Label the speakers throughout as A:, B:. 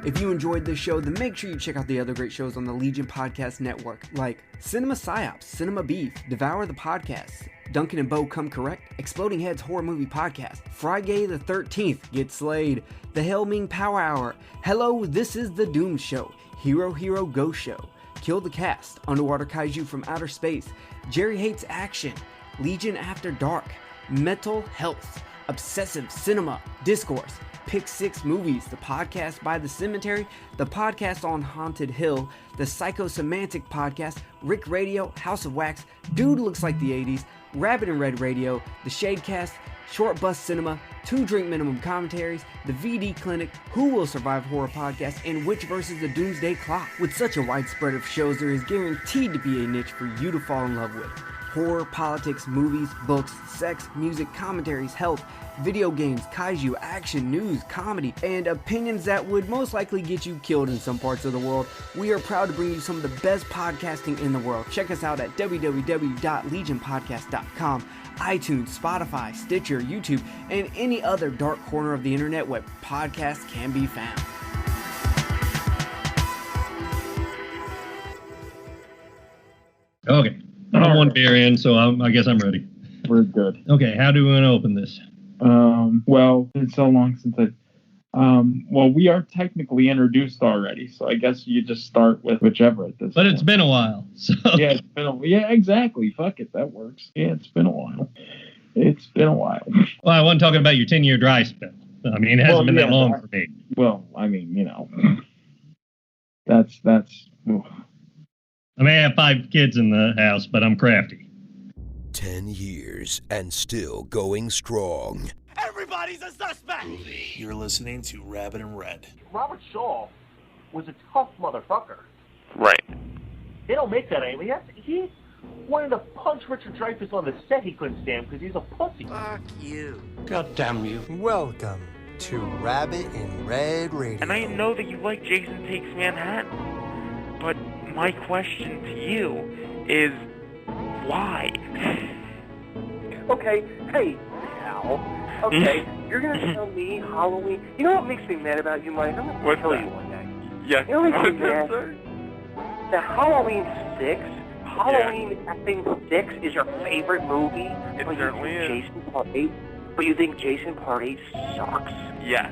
A: If you enjoyed this show, then make sure you check out the other great shows on the Legion Podcast Network, like Cinema Psyops, Cinema Beef, Devour the Podcast, Duncan and Bo Come Correct, Exploding Heads Horror Movie Podcast, Friday the 13th, Get Slayed, The Hellming Power Hour, Hello, This is the Doom Show, Hero Hero Go Show, Kill the Cast, Underwater Kaiju from Outer Space, Jerry Hates Action, Legion After Dark, Mental Health, Obsessive Cinema, Discourse, Pick 6 Movies, the podcast by The Cemetery, the podcast on Haunted Hill, the Psychosemantic Podcast, Rick Radio, House of Wax, Dude Looks Like the 80s, Rabbit and Red Radio, the Shadecast, Short Bus Cinema, 2 Drink Minimum Commentaries, the VD Clinic, Who Will Survive Horror Podcast, and Witch vs. the Doomsday Clock. With such a wide spread of shows, there is guaranteed to be a niche for you to fall in love with. Horror, politics, movies, books, sex, music, commentaries, health, video games, kaiju, action, news, comedy, and opinions that would most likely get you killed in some parts of the world. We are proud to bring you some of the best podcasting in the world. Check us out at www.legionpodcast.com, iTunes, Spotify, Stitcher, YouTube, and any other dark corner of the internet where podcasts can be found.
B: Okay. I'm one beer in, so I guess I'm ready.
C: We're good.
B: Okay, how do we want to open this?
C: Well, it's so long since we are technically introduced already, so I guess you just start with whichever at this
B: But
C: point.
B: It's been a while, so...
C: Yeah, exactly. Fuck it, that works. Yeah, it's been a while.
B: Well, I wasn't talking about your 10-year dry spell. I mean, it hasn't been that long for me.
C: Well, I mean, that's... Oof.
B: I may have 5 kids in the house, but I'm crafty.
D: 10 years and still going strong.
E: Everybody's a suspect!
F: You're listening to Rabbit and Red.
G: Robert Shaw was a tough motherfucker.
H: Right.
G: They don't make that anymore. He wanted to punch Richard Dreyfuss on the set he couldn't stand because he's a pussy.
E: Fuck you.
F: God damn you.
D: Welcome to Rabbit and Red Radio.
H: And I know that you like Jason Takes Manhattan, but my question to you is, why?
G: Okay, hey, pal. Okay, you're gonna tell me Halloween. You know what makes me mad about you, Mike? I'm gonna tell you one day.
H: Yeah.
G: You know what makes me mad? The Halloween 6. Halloween effing 6 is your favorite movie.
H: It certainly is.
G: Jason Part 8. But you think Jason Part 8 sucks?
H: Yes.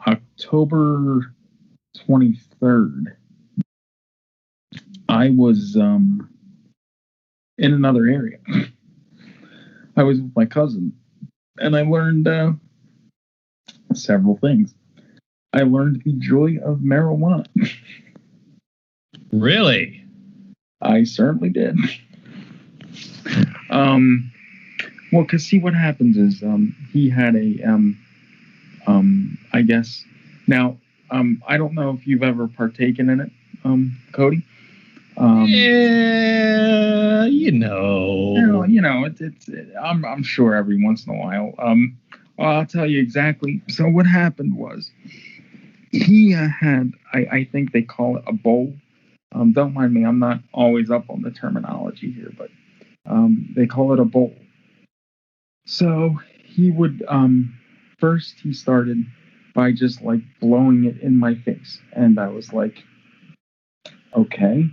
C: October 23rd, I was in another area. I was with my cousin, and I learned several things. I learned the joy of marijuana.
B: Really?
C: I certainly did. Well, because see, what happens is he had a I guess now I don't know if you've ever partaken in it, Cody.
B: Yeah,
C: I'm sure every once in a while. I'll tell you exactly. So what happened was he had, I think they call it a bowl, Don't mind me, I'm not always up on the terminology here, but they call it a bowl. So he would, first he started by just like blowing it in my face. And I was like, okay,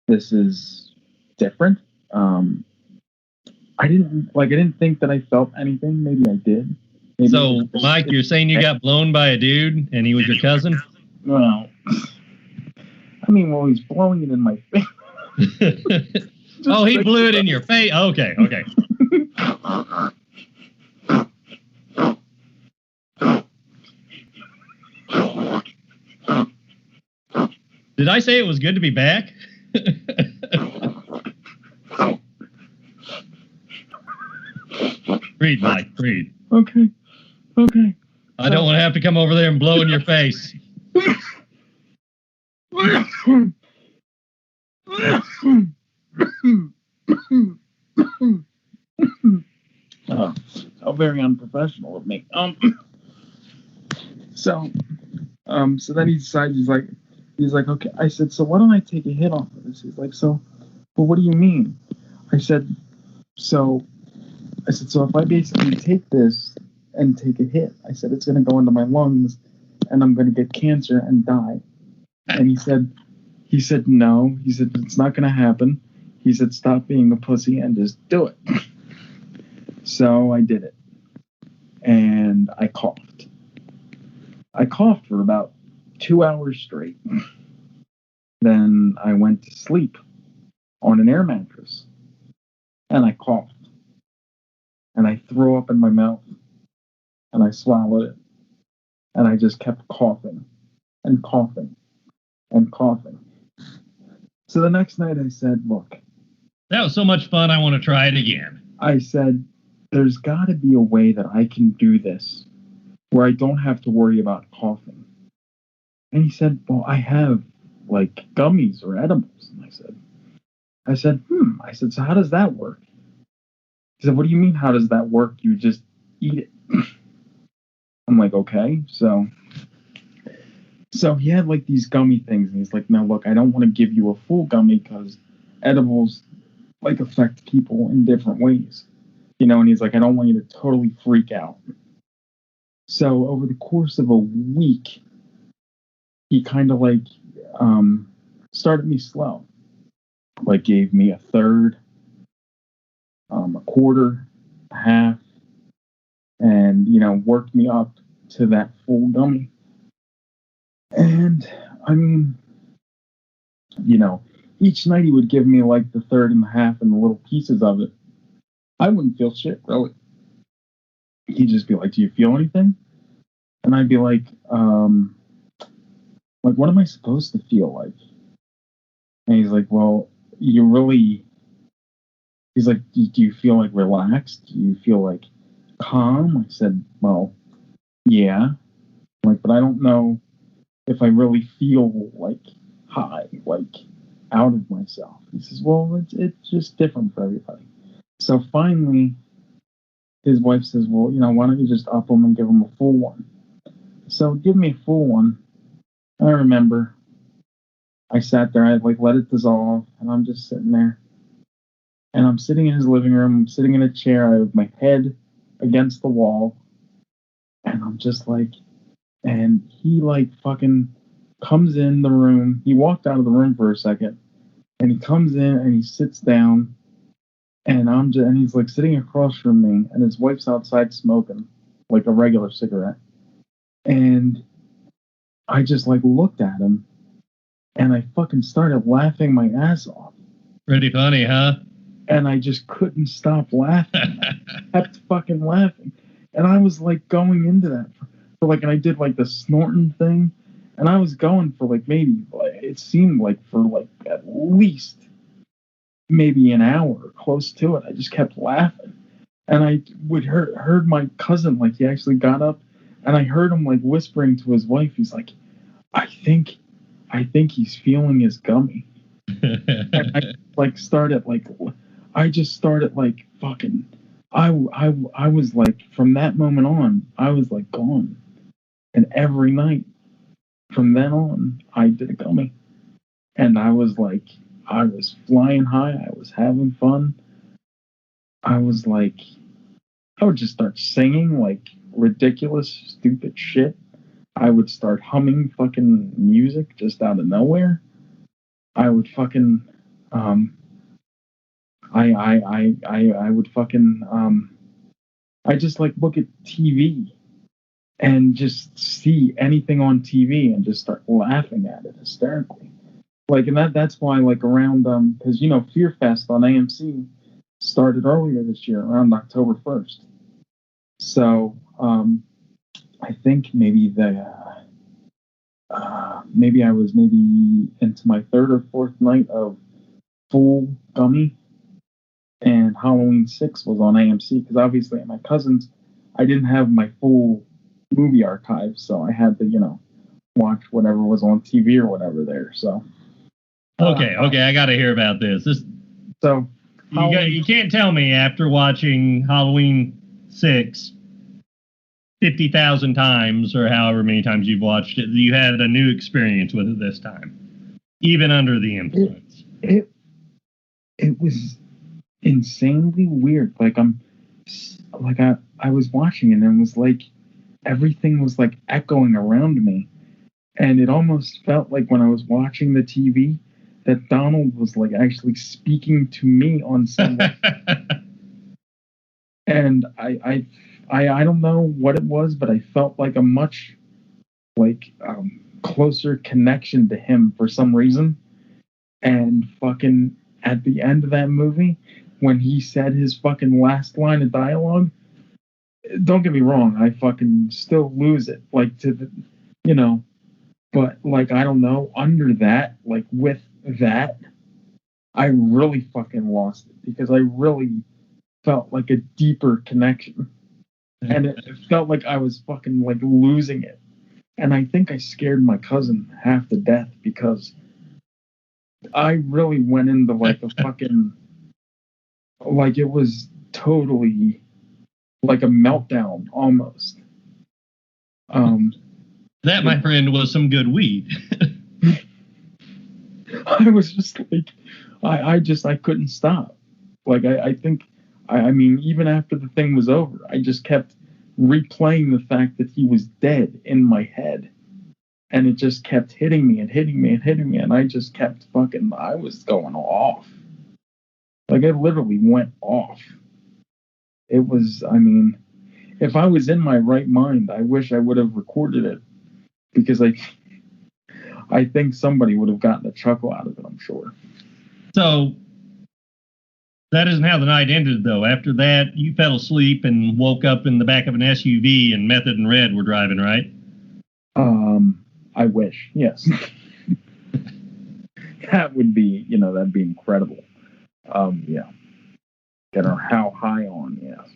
C: this is different. I didn't think that I felt anything. Maybe I did. Maybe
B: So, Mike, you're saying you got blown by a dude and he was your cousin?
C: Well, I mean, well, he's blowing it in my face.
B: Oh, he blew it in your face. Okay. Did I say it was good to be back? Breathe, Mike, breathe.
C: Okay.
B: I don't want to have to come over there and blow in your face.
C: How very unprofessional of me. So then he decides, he's like, okay. I said, so why don't I take a hit off of this? He's like, so, well, what do you mean? I said, so if I basically take this and take a hit, I said, it's going to go into my lungs and I'm going to get cancer and die. And he said, no. He said, it's not going to happen. He said, stop being a pussy and just do it. So I did it. And I coughed. I coughed for about 2 hours straight. Then I went to sleep on an air mattress. And I coughed. And I threw up in my mouth. And I swallowed it. And I just kept coughing and coughing and coughing. So the next night I said, look.
B: That was so much fun, I want to try it again.
C: I said, there's got to be a way that I can do this where I don't have to worry about coughing. And he said, well, I have like gummies or edibles. And I said, I said, so how does that work? He said, what do you mean, how does that work? You just eat it. I'm like, okay. So he had like these gummy things. And he's like, now look, I don't want to give you a full gummy because edibles like affect people in different ways. You know, and he's like, I don't want you to totally freak out. So over the course of a week, he kind of like started me slow. Like gave me a third, a quarter, a half, and, you know, worked me up to that full gummy. And, I mean, you know, each night he would give me like the third and the half and the little pieces of it. I wouldn't feel shit, really. He'd just be like, do you feel anything? And I'd be like, what am I supposed to feel like? And he's like, well, he's like, do you feel like relaxed? Do you feel like calm? I said, well, yeah. I'm like, but I don't know if I really feel like high, like out of myself. He says, well, it's just different for everybody. So finally, his wife says, well, you know, why don't you just up him and give him a full one? So give me a full one. I remember I sat there, I like let it dissolve, and I'm just sitting there. And I'm sitting in his living room, I'm sitting in a chair, I have my head against the wall, and I'm just like, and he like fucking comes in the room. He walked out of the room for a second, and he comes in and he sits down. And he's like sitting across from me, and his wife's outside smoking like a regular cigarette. And I just like looked at him, and I fucking started laughing my ass off.
B: Pretty funny, huh?
C: And I just couldn't stop laughing. I kept fucking laughing, and I was like going into that for like, and I did like the snorting thing, and I was going for like maybe like it seemed like for like at least maybe an hour, close to it. I just kept laughing, and I would heard my cousin, like he actually got up, and I heard him like whispering to his wife. He's like, I think he's feeling his gummy. And I just started like fucking. I was like, from that moment on, I was like gone, and every night from then on, I did a gummy. And I was like, I was flying high. I was having fun. I was like, I would just start singing like ridiculous, stupid shit. I would start humming fucking music just out of nowhere. I would fucking, I would fucking, I just like look at TV and just see anything on TV and just start laughing at it hysterically. Like, and that's why, like, around, because, you know, Fear Fest on AMC started earlier this year, around October 1st. So, I think maybe maybe I was maybe into my third or fourth night of full gummy, and Halloween 6 was on AMC, because obviously at my cousin's, I didn't have my full movie archive, so I had to, you know, watch whatever was on TV or whatever there, so.
B: Okay, I got to hear about this.
C: So,
B: you can't tell me after watching Halloween 6 50,000 times or however many times you've watched it, you had a new experience with it this time, even under the influence.
C: It was insanely weird. Like, I was watching it and it was like everything was like echoing around me, and it almost felt like when I was watching the TV that Donald was like actually speaking to me on some level. And I don't know what it was, but I felt like a much like closer connection to him for some reason. And fucking at the end of that movie, when he said his fucking last line of dialogue, don't get me wrong, I fucking still lose it. Like, to the, you know, but like, I don't know, under that, like with that, I really fucking lost it, because I really felt like a deeper connection. And it felt like I was fucking like losing it. And I think I scared my cousin half to death, because I really went into like a fucking, like it was totally like a meltdown almost.
B: That, my friend, was some good weed.
C: I was just like, I couldn't stop. Like, I think, I mean, even after the thing was over, I just kept replaying the fact that he was dead in my head. And it just kept hitting me and hitting me and hitting me. And I just kept fucking, I was going off. Like, I literally went off. It was, I mean, if I was in my right mind, I wish I would have recorded it. Because I think somebody would have gotten a chuckle out of it, I'm sure.
B: So, that isn't how the night ended, though. After that, you fell asleep and woke up in the back of an SUV and Method and Red were driving, right?
C: I wish, yes. That would be, you know, that'd be incredible. Yeah. Get our how high on, yes.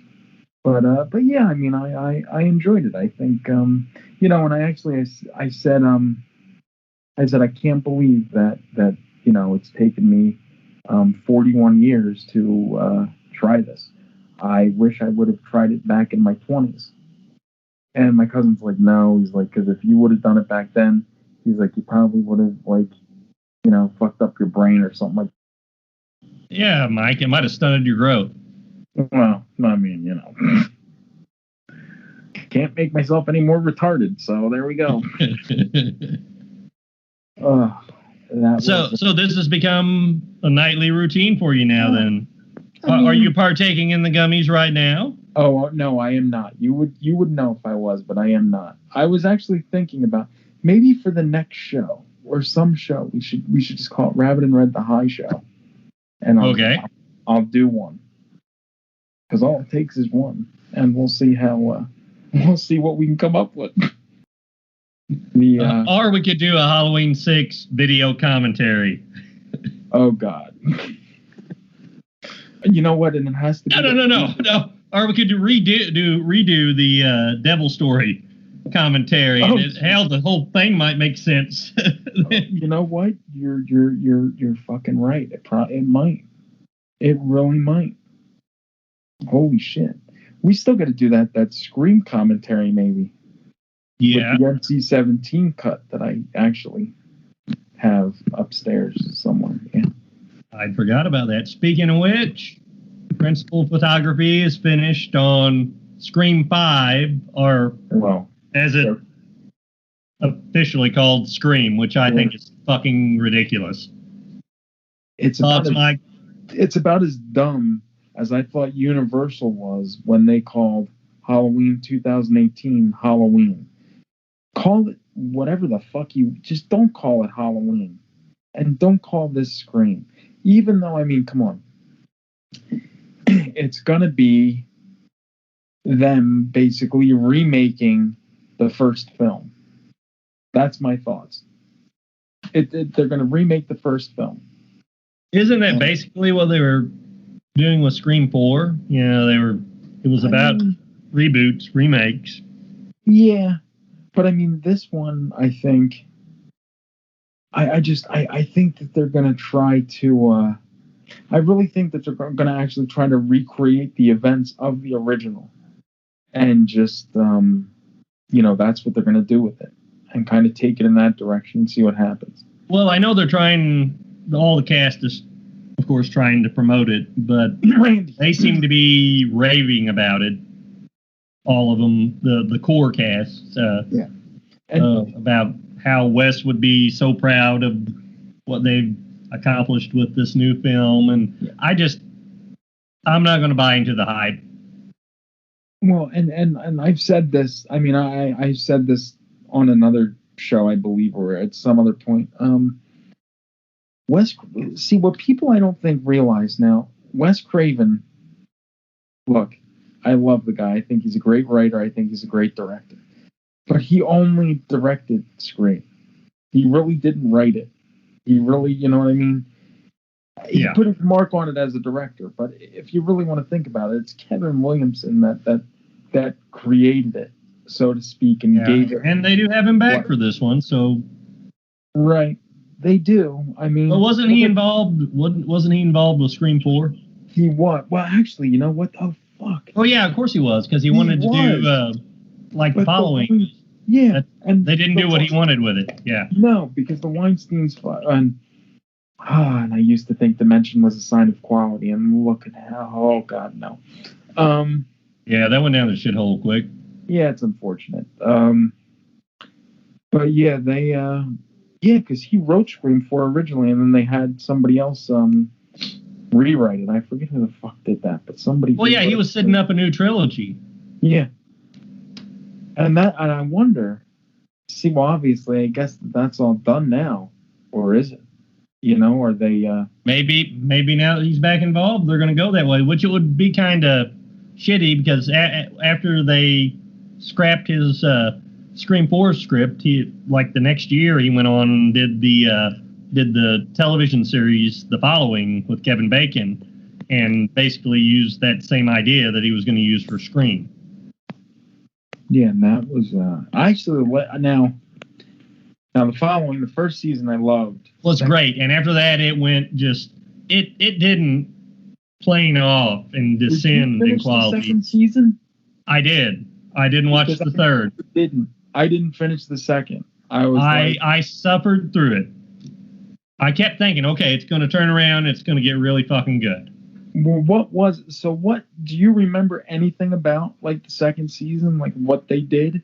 C: But yeah, I mean, I enjoyed it. I think, you know, and I said I can't believe that, you know, it's taken me 41 years to try this. I wish I would have tried it back in my 20s. And my cousin's like, no. He's like, because if you would have done it back then, he's like, you probably would have, like, you know, fucked up your brain or something like that.
B: Yeah, Mike, it might have stunted your growth.
C: Well, I mean, you know. Can't make myself any more retarded, so there we go.
B: So this has become a nightly routine for you now, then. Are you partaking in the gummies right now?
C: Oh, no, I am not. You would know if I was, but I am not. I was actually thinking about maybe for the next show or some show we should just call it Rabbit and Red the High Show. And I'll do one. Because all it takes is one, and we'll see we'll see what we can come up with.
B: Or we could do a Halloween 6 video commentary.
C: Oh God. You know what? And it has to be
B: No. Or we could redo the Devil Story commentary.
C: Oh,
B: and the whole thing might make sense.
C: You know what? You're fucking right. It might. It really might. Holy shit. We still got to do that Scream commentary, maybe.
B: Yeah.
C: With the NC-17 cut that I actually have upstairs somewhere. Yeah.
B: I forgot about that. Speaking of which, principal photography is finished on Scream 5, or as it officially called, Scream, which I think is fucking ridiculous.
C: It's about as dumb as I thought Universal was when they called Halloween 2018 Halloween. Call it whatever the fuck you... Just don't call it Halloween. And don't call this Scream. Even though, I mean, come on. It's going to be them basically remaking the first film. That's my thoughts. They're going to remake the first film.
B: Isn't that basically what they were doing with Scream 4? You know, it was about reboots, remakes.
C: Yeah. But I mean, this one, I think, I think that they're going to try to, I really think that they're going to actually try to recreate the events of the original. And just, that's what they're going to do with it. And kind of take it in that direction and see what happens.
B: Well, I know they're trying, all the cast is, of course, trying to promote it, but they seem to be raving about it. All of them, the core cast, about how Wes would be so proud of what they've accomplished with this new film. And I'm not going to buy into the hype.
C: Well, and I've said this, I mean, I said this on another show, I believe, or at some other point. What people I don't think realize now, Wes Craven, look, I love the guy. I think he's a great writer. I think he's a great director. But he only directed Scream. He really didn't write it. He really, you know what I mean? He put his mark on it as a director. But if you really want to think about it, it's Kevin Williamson that created it, so to speak, and gave it.
B: And they do have him back for this one, so.
C: Right. They do. I mean.
B: But wasn't he involved? Wasn't he involved with Scream 4?
C: He was. Well, actually, you know what? Oh, fuck.
B: Oh, yeah, of course he was, because he wanted to do, the following.
C: Yeah.
B: And they didn't do what he wanted with it. Yeah.
C: No, because the Weinstein's. And I used to think Dimension was a sign of quality, and look at how. Oh, God, no.
B: Yeah, that went down the shithole quick.
C: Yeah, it's unfortunate. But yeah, they. Because he wrote Scream 4 originally, and then they had somebody else rewrite it. I forget who the fuck did that, but somebody.
B: Well, yeah, he was setting up a new trilogy. Yeah.
C: And I wonder. See, well, obviously, I guess that's all done now, or is it? You know, are they?
B: Maybe now that he's back involved, they're going to go that way, which it would be kind of shitty because after they scrapped his Scream 4 script, he the next year he went on and did the television series The Following with Kevin Bacon, and basically used that same idea that he was going to use for Scream.
C: Yeah, and that was actually now The Following, the first season I loved.
B: Well, it's great, and after that it went just it didn't plane off and descend in quality.
C: The second season?
B: I did. I didn't watch the third.
C: I didn't finish the second.
B: I suffered through it. I kept thinking, okay, it's going to turn around. It's going to get really fucking good.
C: Well, what do you remember anything about the second season, what they did?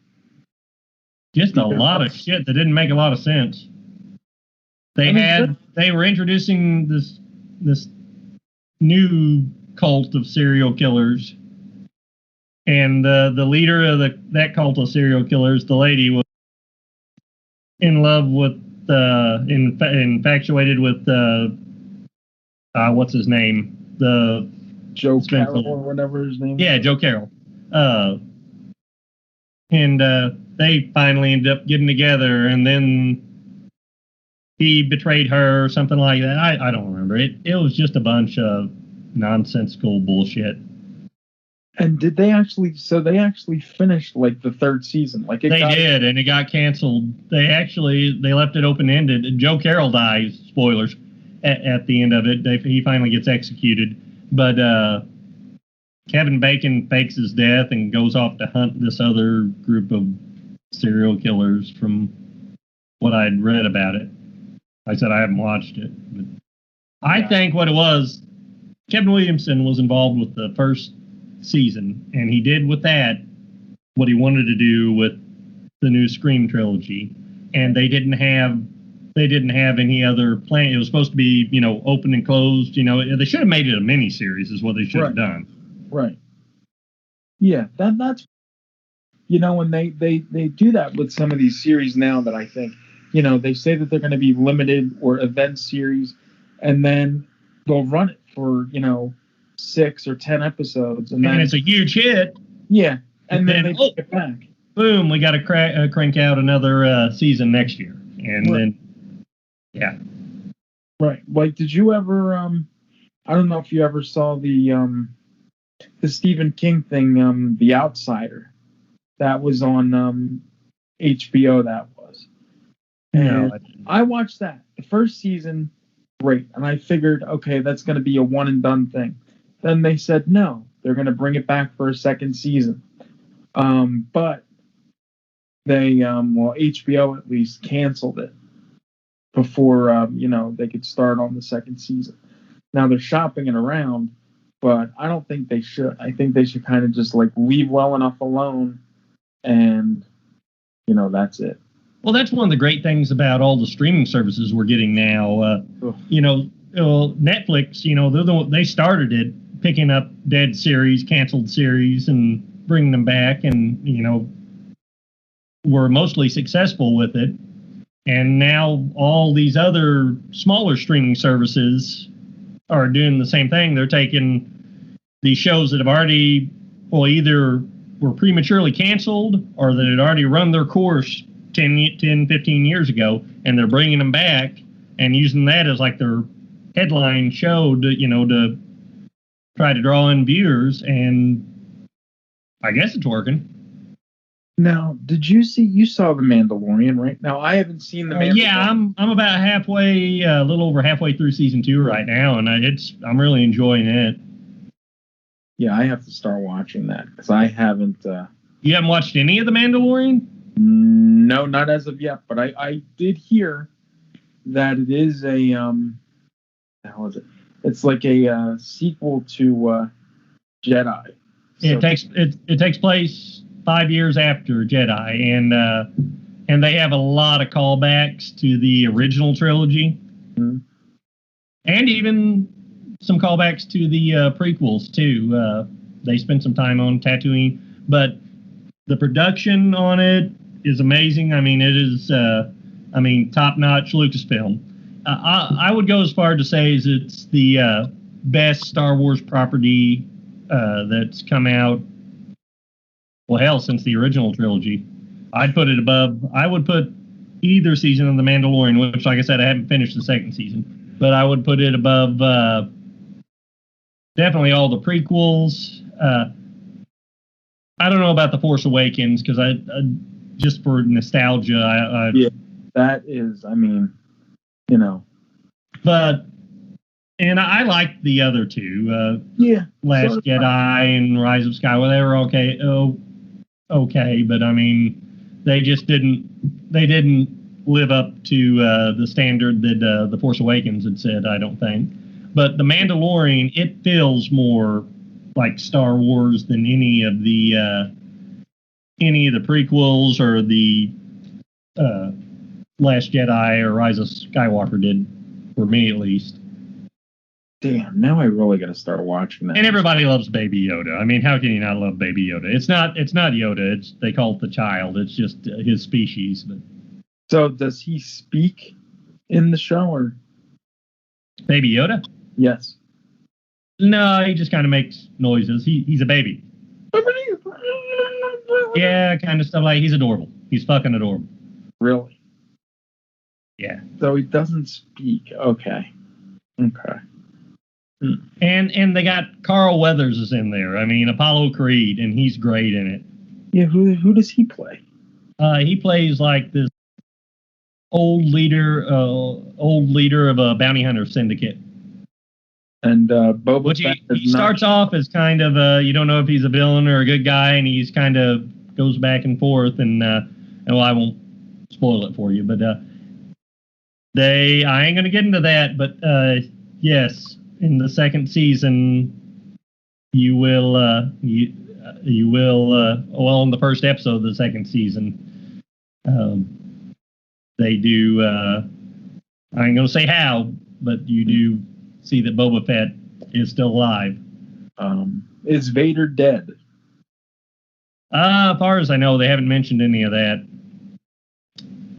B: Just a lot of shit that didn't make a lot of sense. They were introducing this new cult of serial killers. And the leader of that cult of serial killers, the lady, was in love with, infatuated with, what's his name? The
C: Joe Carroll or whatever his name is.
B: Yeah, Joe Carroll. And they finally ended up getting together, and then he betrayed her or something like that. I don't remember. It was just a bunch of nonsensical bullshit.
C: And did they actually? So they actually finished the third season. They
B: did, and it got canceled. They left it open ended. Joe Carroll dies. Spoilers at the end of it. He finally gets executed, but Kevin Bacon fakes his death and goes off to hunt this other group of serial killers from what I'd read about it. I said I haven't watched it. But I think what it was, Kevin Williamson was involved with the first season, and he did with that what he wanted to do with the new Scream trilogy. And they didn't have any other plan. It was supposed to be, open and closed. They should have made it a miniseries is what they should have done.
C: Right. Yeah, that's when they do that with some of these series now that I think, they say that they're going to be limited or event series, and then they'll run it for, 6 or 10 episodes. And then
B: it's a huge hit.
C: Yeah. And then they take it back.
B: Boom, we got to crank out another season next year. And then, yeah.
C: Right. Like, did you ever, I don't know if you ever saw the Stephen King thing, The Outsider. That was on HBO, that was. And
B: no,
C: I watched that. The first season, great. And I figured, okay, that's going to be a one and done thing. Then they said, no, they're going to bring it back for a second season. But they, HBO at least canceled it before, they could start on the second season. Now they're shopping it around, but I don't think they should. I think they should kind of just leave well enough alone, and that's it.
B: Well, that's one of the great things about all the streaming services we're getting now. Netflix, they started it, picking up dead series, canceled series, and bringing them back, and were mostly successful with it. And now all these other smaller streaming services are doing the same thing. They're taking these shows that have already, either were prematurely canceled or that had already run their course 10, 15 years ago, and they're bringing them back and using that as their headline show to try to draw in viewers, and I guess it's working.
C: Now, you saw The Mandalorian, right? Now, I haven't seen The Mandalorian.
B: Yeah, I'm about halfway, a little over halfway through season 2 right now, and I'm really enjoying it.
C: Yeah, I have to start watching that because I haven't.
B: You haven't watched any of The Mandalorian?
C: No, not as of yet. But I did hear that it is a how is it? It's like a sequel to Jedi.
B: So, it takes place 5 years after Jedi, and they have a lot of callbacks to the original trilogy, and even some callbacks to the prequels too. They spent some time on Tatooine, but the production on it is amazing. I mean, it is top-notch Lucasfilm. I would go as far to say is it's the best Star Wars property that's come out. Well, hell, since the original trilogy. I would put either season of The Mandalorian, which, like I said, I haven't finished the second season, but I would put it above definitely all the prequels. I don't know about The Force Awakens, because I just for nostalgia,
C: yeah, that is,
B: But, and I liked the other two, Last
C: so
B: Jedi and Rise of Skywalker. They were okay, but they just didn't live up to the standard that The Force Awakens had set, I don't think. But The Mandalorian, it feels more like Star Wars than any of the prequels or the Last Jedi or Rise of Skywalker did, for me at least.
C: Damn, now I really got to start watching that.
B: And everybody loves Baby Yoda. How can you not love Baby Yoda? It's not Yoda. They call it the child. It's just his species. But
C: so does he speak in the show, or
B: Baby Yoda?
C: Yes.
B: No, he just kind of makes noises. He's a baby. Yeah, kind of stuff like he's adorable. He's fucking adorable.
C: Really?
B: Yeah.
C: So he doesn't speak. Okay.
B: And they got Carl Weathers is in there. Apollo Creed, and he's great in it.
C: Yeah, who does he play?
B: He plays like this old leader of a bounty hunter syndicate.
C: And Boba Fett
B: he starts off as kind of you don't know if he's a villain or a good guy, and he's kind of goes back and forth. And well, I won't spoil it for you, but I ain't gonna get into that, but yes, in the second season, you will well, in the first episode of the second season, they do. I ain't gonna say how, but you do see that Boba Fett is still alive.
C: Is Vader dead?
B: As far as I know, they haven't mentioned any of that.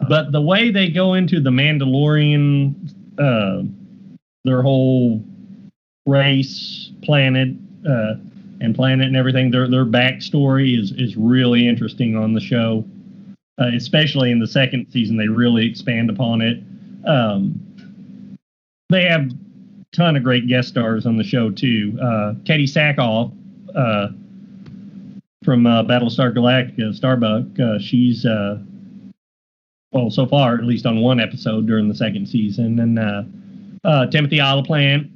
B: But the way they go into the Mandalorian, their whole race, planet, and everything, their backstory is really interesting on the show. Especially in the second season, they really expand upon it. They have a ton of great guest stars on the show too. Katie Sackhoff from Battlestar Galactica, Starbuck. She's well, so far at least on one episode during the second season, and Timothy Olyphant.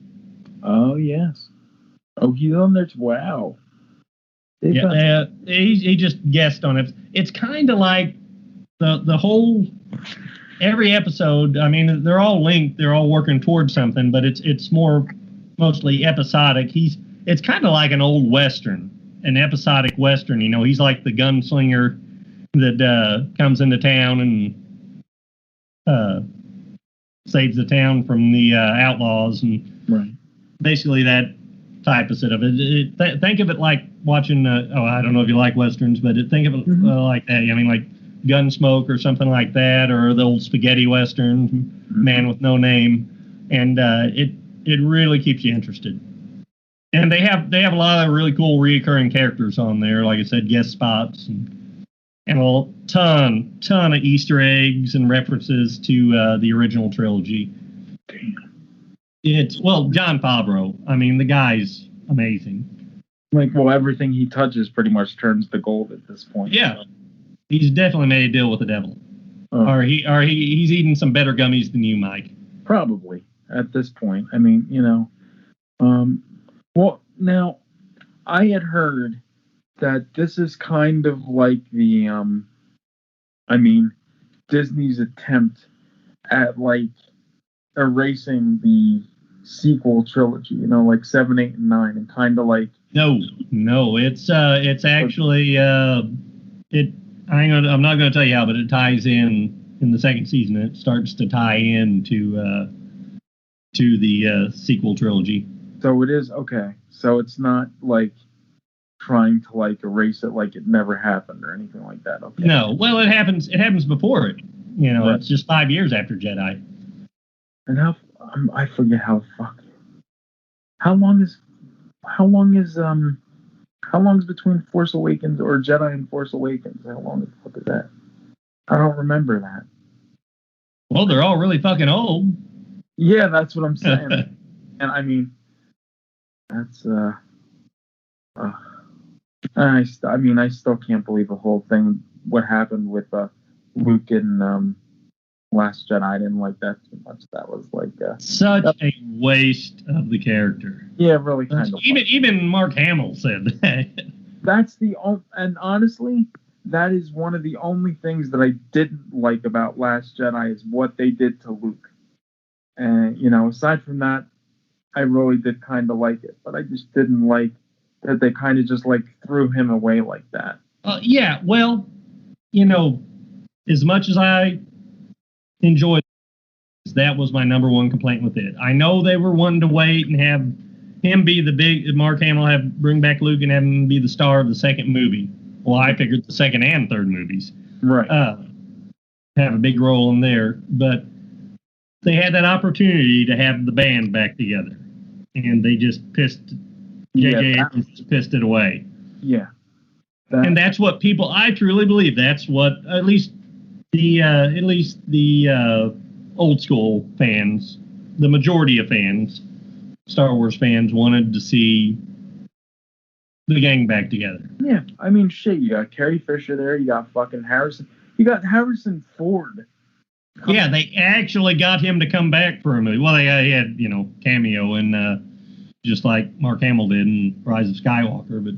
C: Oh yes. Oh, he's on there. Wow.
B: Yeah, he just guessed on it. It's kind of like the whole every episode. I mean, they're all linked. They're all working towards something, but it's mostly episodic. It's kind of like an old Western, an episodic Western. You know, he's like the gunslinger that comes into town and saves the town from the outlaws, and
C: right.
B: Basically that type of set of it. Think of it like watching. I don't know if you like westerns, but think of it like that. I mean, like Gunsmoke or something like that, or the old spaghetti western, Man with No Name, and it really keeps you interested. And they have a lot of really cool reoccurring characters on there. Like I said, guest spots and a ton of Easter eggs and references to the original trilogy. It's Jon Favreau. I mean, the guy's amazing.
C: Like, well, everything he touches pretty much turns to gold at this point.
B: Yeah, he's definitely made a deal with the devil, or he's eating some better gummies than you, Mike.
C: Probably at this point. I mean, you know. Well, now I had heard that this is kind of like the, Disney's attempt at like erasing the sequel trilogy, you know, like 7, 8, and 9, and kind of like.
B: No, it's actually I'm not going to tell you how, but it ties in the second season. It starts to tie in to the sequel trilogy.
C: So it is okay. So it's not like trying to like erase it like it never happened or anything like that. Okay.
B: No, well, it happens before it. You know,
C: right.
B: It's just 5 years after Jedi.
C: And I forget how long is between Force Awakens or Jedi and Force Awakens? How long the fuck is that? I don't remember that.
B: Well, they're all really fucking old.
C: Yeah, that's what I'm saying. And I mean, that's I still can't believe the whole thing. What happened with Luke and Last Jedi? I didn't like that too much. That was like
B: such a waste of the character.
C: Yeah, really kind of.
B: Even Mark Hamill said that.
C: That's and honestly, that is one of the only things that I didn't like about Last Jedi is what they did to Luke. And you know, aside from that, I really did kind of like it, but I just didn't like that they kind of just like threw him away like that.
B: Yeah, well, you know, as much as I enjoyed it, that was my number one complaint with it. I know they were wanting to wait and have him be the big Mark Hamill, bring back Luke and have him be the star of the second movie. Well, I figured the second and third movies.
C: Right.
B: Have a big role in there, but they had that opportunity to have the band back together, and they just pissed J.J. pissed it away.
C: Yeah.
B: And that's what people. I truly believe that's what at least the old school fans, the majority of fans, Star Wars fans, wanted to see the gang back together.
C: Yeah, I mean, shit. You got Carrie Fisher there. You got fucking Harrison. You got Harrison Ford.
B: Yeah, they actually got him to come back for a movie. Well, he had, you know, cameo in just like Mark Hamill did in Rise of Skywalker, but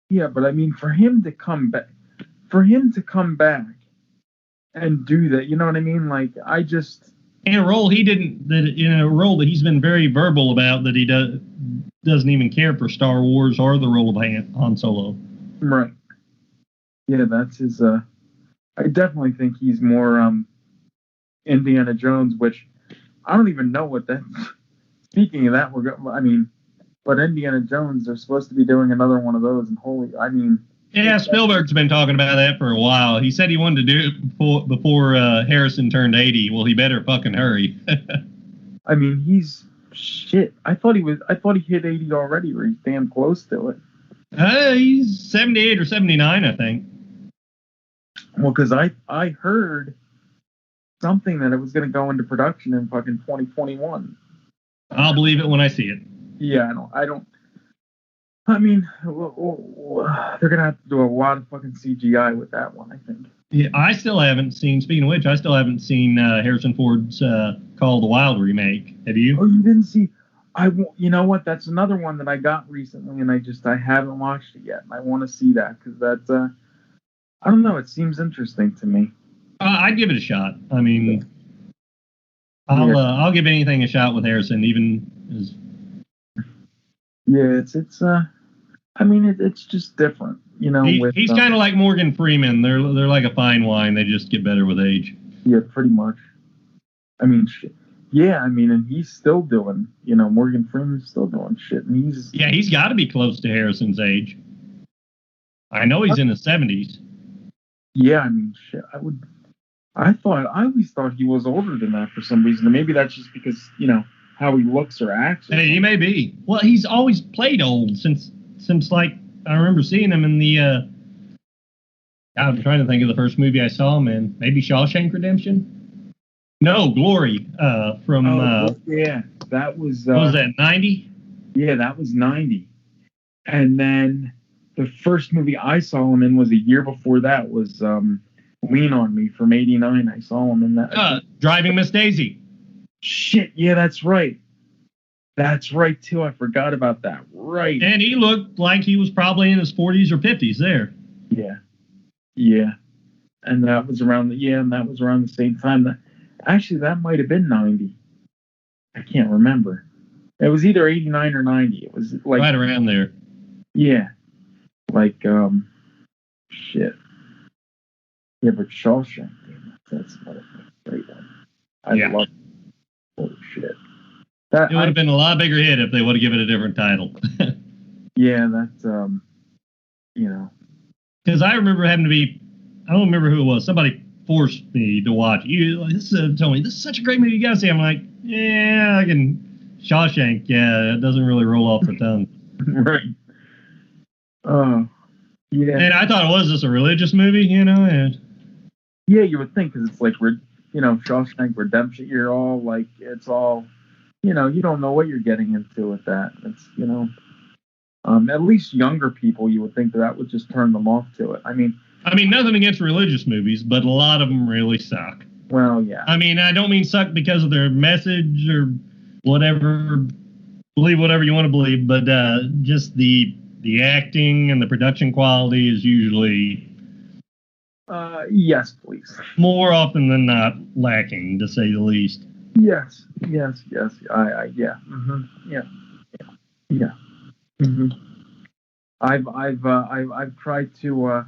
C: yeah, but I mean, for him to come back and do that. You know what I mean? Like, I just...
B: In a role that he's been very verbal about, that he doesn't even care for Star Wars or the role of Han Solo.
C: Right. Yeah, that's his... I definitely think he's more Indiana Jones, which I don't even know what that... Speaking of that, but Indiana Jones, they're supposed to be doing another one of those, and
B: Yeah, Spielberg's been talking about that for a while. He said he wanted to do it before Harrison turned 80. Well, he better fucking hurry.
C: I mean, he's shit. I thought he hit 80 already, or he's damn close to it.
B: He's 78 or 79, I think.
C: Well, because I heard something that it was going to go into production in fucking 2021.
B: I'll believe it when I see it.
C: Yeah, I don't. I mean, they're gonna have to do a lot of fucking CGI with that one, I think.
B: Yeah, I still haven't seen. Speaking of which, I still haven't seen Harrison Ford's Call of the Wild remake. Have you?
C: Oh, you didn't see? You know what? That's another one that I got recently, and I haven't watched it yet. And I want to see that because that's I don't know. It seems interesting to me.
B: I'd give it a shot. I mean, I'll give anything a shot with Harrison, even as.
C: Yeah, it's just different, you know.
B: He's kind of like Morgan Freeman. They're like a fine wine. They just get better with age.
C: Yeah, pretty much. I mean, shit. Yeah, I mean, and he's still doing, Morgan Freeman's still doing shit, and
B: he's got to be close to Harrison's age. I know he's in his 70s.
C: Yeah, I mean, shit. I always thought he was older than that for some reason. And maybe that's just because, how he looks or acts.
B: Hey, he may be. Well, he's always played old since like I remember seeing him in the. I'm trying to think of the first movie I saw him in. Maybe Shawshank Redemption. No, Glory. From.
C: Yeah, that was.
B: What was that? 90.
C: Yeah, that was 90. And then the first movie I saw him in was a year before that. Was Lean on Me from '89. I saw him in that.
B: Driving Miss Daisy.
C: Shit, yeah, that's right. That's right, too. I forgot about that. Right.
B: And he looked like he was probably in his 40s or 50s there.
C: Yeah. Yeah. And that was around the same time. Actually, that might have been 90. I can't remember. It was either 89 or 90. It was like...
B: Right around there.
C: Yeah. Like, shit. Yeah, but Shawshank, that's not a great one. I love it. Holy shit.
B: It would have been a lot bigger hit if they would have given it a different title.
C: Yeah, that's,
B: Because I remember I don't remember who it was. Somebody forced me to watch. Told me, this is such a great movie, you gotta see. I'm like, yeah, Shawshank, yeah, it doesn't really roll off the tongue.
C: Right. Yeah.
B: And I thought it was just a religious movie, and...
C: Yeah, you would think, because it's like, Shawshank Redemption, you're all like, it's all, you don't know what you're getting into with that. It's, at least younger people, you would think that would just turn them off to it. I mean,
B: nothing against religious movies, but a lot of them really suck.
C: Well, yeah.
B: I mean, I don't mean suck because of their message or whatever, believe whatever you want to believe, but just the acting and the production quality is usually...
C: yes, please.
B: More often than not, lacking, to say the least.
C: Yes. Yeah. Mm-hmm. Yeah. Mm-hmm. I've tried to,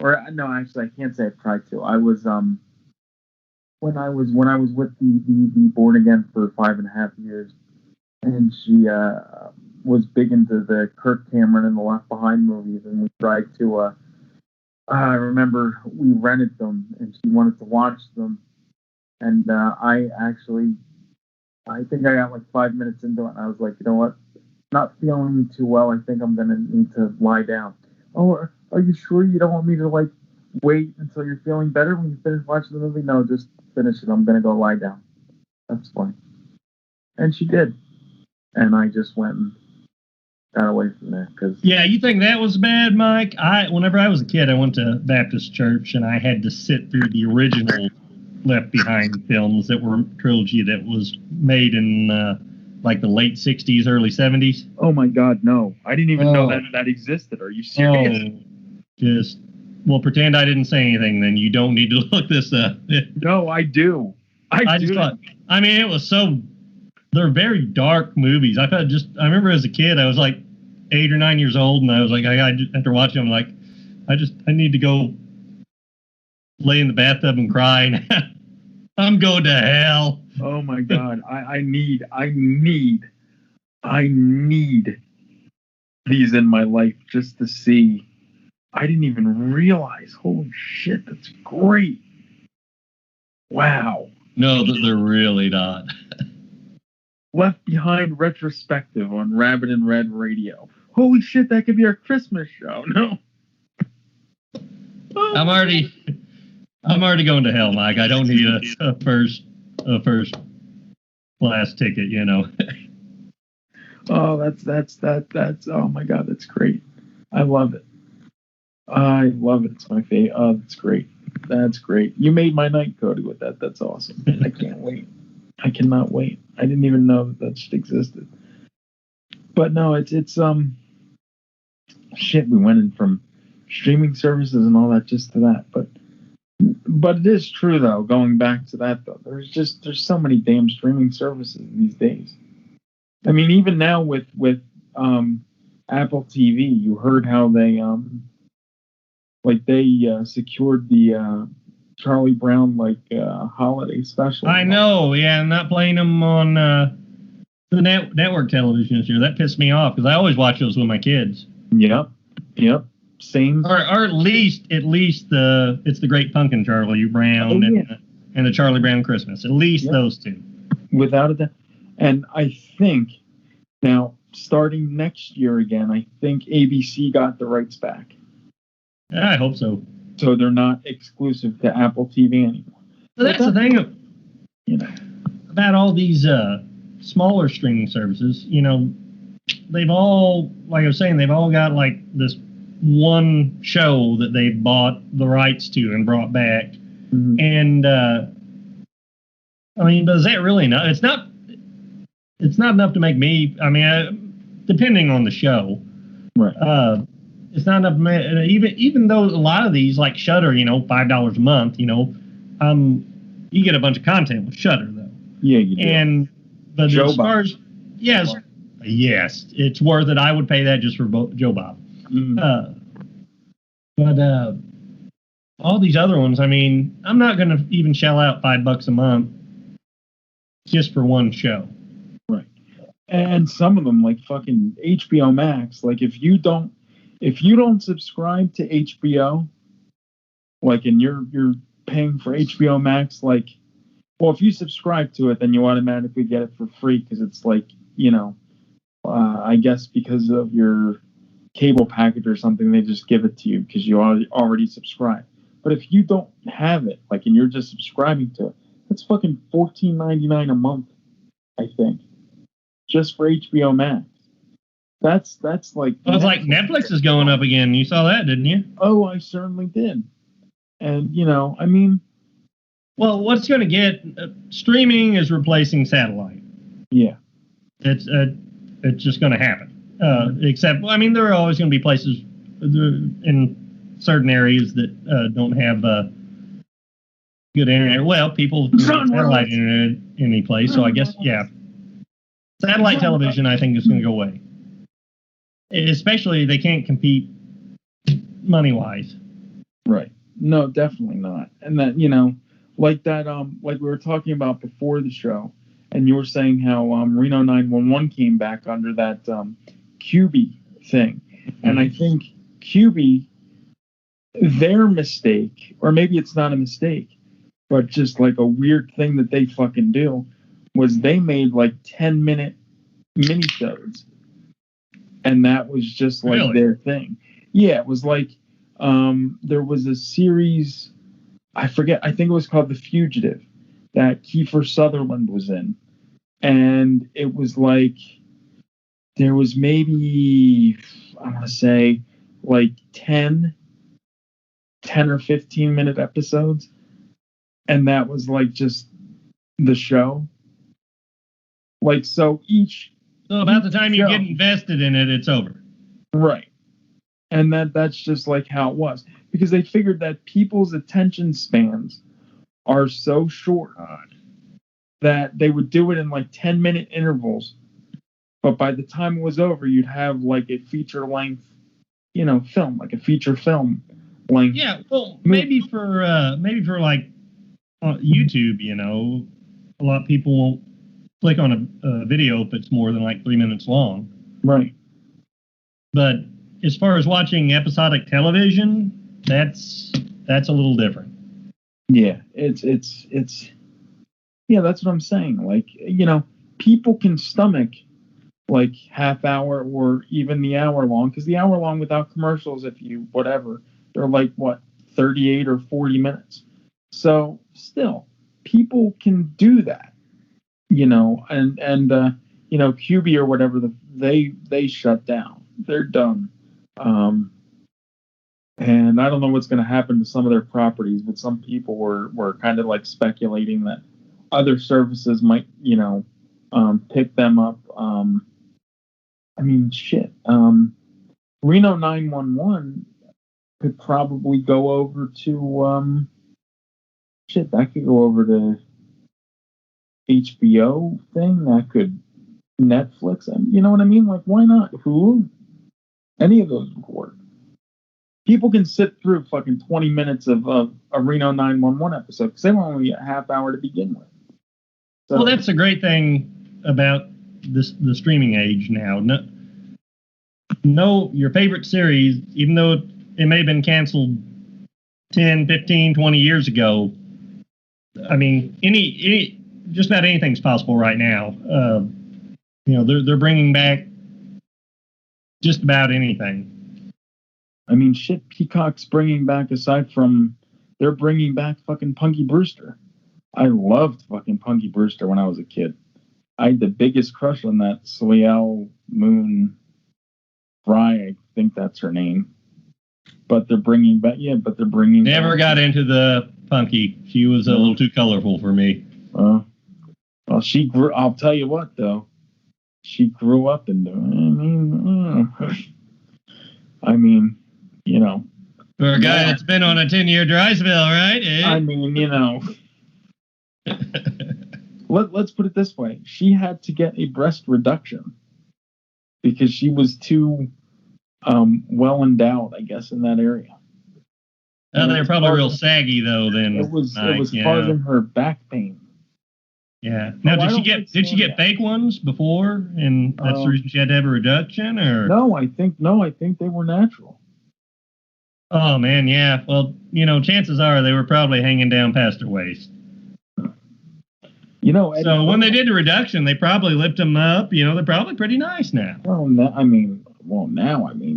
C: no, actually, I can't say I've tried to. I was, when I was with the Born Again for 5.5 years, and she, was big into the Kirk Cameron and the Left Behind movies, and we tried to, I remember we rented them, and she wanted to watch them, and I think I got like 5 minutes into it, and I was like, you know what, not feeling too well, I think I'm going to need to lie down. Oh, are you sure you don't want me to like wait until you're feeling better when you finish watching the movie? No, just finish it, I'm going to go lie down. That's fine. And she did, and I just went and got away from that.
B: Yeah, you think that was bad, Mike? Whenever I was a kid, I went to Baptist church, and I had to sit through the original Left Behind films that were a trilogy that was made in like the late 60s, early 70s.
C: Oh my God, no. I didn't even know that existed. Are you serious?
B: Just Well, pretend I didn't say anything. Then you don't need to look this up.
C: No, I do. I do.
B: Just thought. I mean, it was so. They're very dark movies. I remember as a kid, I was like 8 or 9 years old, and I was like, after watching them, like, I need to go lay in the bathtub and cry. I'm going to hell.
C: Oh my God. I need these in my life just to see. I didn't even realize. Holy shit, that's great. Wow.
B: No, they're really not.
C: Left Behind retrospective on Rabbit and Red Radio. Holy shit, that could be our Christmas show. No. Oh.
B: I'm already going to hell, Mike. I don't need a first class ticket, you know.
C: Oh, that's oh my God, that's great. I love it. It's my favorite. Oh, that's great. That's great. You made my night, Cody, with that. That's awesome. I can't wait. I cannot wait. I didn't even know that shit existed. But no, it's shit. We went in from streaming services and all that just to that. But it is true though. Going back to that though, there's so many damn streaming services these days. I mean, even now with Apple TV, you heard how they secured the Charlie Brown holiday special.
B: I know, yeah, I'm not playing them on the network television this year. That pissed me off because I always watch those with my kids.
C: Yep, same.
B: Or at least it's the Great Pumpkin Charlie Brown and the Charlie Brown Christmas. At least those two.
C: Without a doubt. And I think now starting next year again, I think ABC got the rights back.
B: Yeah, I hope so.
C: So they're not exclusive to Apple TV anymore.
B: But that's the thing about all these smaller streaming services. You know, they've all, like I was saying, they've all got like this one show that they bought the rights to and brought back. Mm-hmm. And I mean, does that really not? It's not enough to make me. I mean, depending on the show,
C: right?
B: It's not enough. Even though a lot of these, like Shudder, $5 a month, you get a bunch of content with Shudder though.
C: Yeah, you do.
B: But as far as yes, it's worth it. I would pay that just for Joe Bob. Mm-hmm. But all these other ones, I mean, I'm not going to even shell out $5 a month just for one show.
C: Right. And some of them, like fucking HBO Max, like if you don't subscribe to HBO, like, and you're paying for HBO Max, like, well, if you subscribe to it, then you automatically get it for free because it's like, I guess because of your cable package or something, they just give it to you because you already subscribe. But if you don't have it, like, and you're just subscribing to it, that's fucking $14.99 a month, I think, just for HBO Max. That's like.
B: Well, it's like Netflix is going up again. You saw that, didn't you?
C: Oh, I certainly did. And I mean,
B: well, what's going to get streaming is replacing satellite.
C: Yeah,
B: it's just going to happen. Except, I mean, there are always going to be places in certain areas that don't have good internet. Well, people satellite internet in any place. So I guess satellite television, I think, is going to go away. Especially, they can't compete money-wise.
C: Right. No, definitely not. And that, like that, like we were talking about before the show, and you were saying how Reno 911 came back under that QB thing. Mm-hmm. And I think QB, their mistake, or maybe it's not a mistake, but just like a weird thing that they fucking do, was they made like 10-minute minisodes. And that was just like their thing. Yeah, it was like there was a series, I forget, I think it was called The Fugitive, that Kiefer Sutherland was in. And it was like, there was maybe, I want to say, like 10 or 15-minute episodes. And that was like just the show. Like, so
B: about the time you get invested in it, it's over.
C: Right. And that's just like how it was. because they figured that people's attention spans are so short that they would do it in like 10-minute intervals. But by the time it was over, you'd have like a feature length, film, like a feature film length.
B: Yeah, well, maybe for like YouTube, a lot of people won't click on a video if it's more than like 3 minutes long.
C: Right.
B: But as far as watching episodic television, that's a little different.
C: Yeah, it's that's what I'm saying. Like, people can stomach like half hour or even the hour long, because the hour long without commercials, if you whatever, they're like 38 or 40 minutes. So still, people can do that, and QB or whatever, they shut down. They're done. And I don't know what's going to happen to some of their properties, but some people were kind of like speculating that other services might, pick them up. Reno 911 could probably go over to, that could go over to HBO thing. That could Netflix. And you know what I mean? Like, why not Hulu? Any of those would work. People can sit through fucking 20 minutes of a Reno 911 episode because they were only a half hour to begin with. So,
B: well, that's a great thing about the streaming age now. No, your favorite series, even though it may have been canceled 10, 15, 20 years ago, I mean, any just about anything's possible right now. They're bringing back just about anything.
C: I mean, shit, Peacock's bringing back, they're bringing back fucking Punky Brewster. I loved fucking Punky Brewster when I was a kid. I had the biggest crush on that Soleil Moon Fry, I think that's her name. But they're bringing back, Never
B: got into the Punky. She was a little too colorful for me.
C: Well, she grew, I'll tell you what, though. She grew up into
B: For a guy that's been on a 10-year dry spell, right?
C: I mean, let's put it this way. She had to get a breast reduction because she was too well endowed, I guess, in that area.
B: They're probably real saggy, though, then.
C: It was causing her back pain.
B: Yeah. Now, did she get fake ones before, and that's the reason she had to have a reduction, or?
C: No, I think they were natural.
B: Oh man, yeah. Well, chances are they were probably hanging down past her waist. So when they did the reduction, they probably lift them up. They're probably pretty nice now.
C: Well, now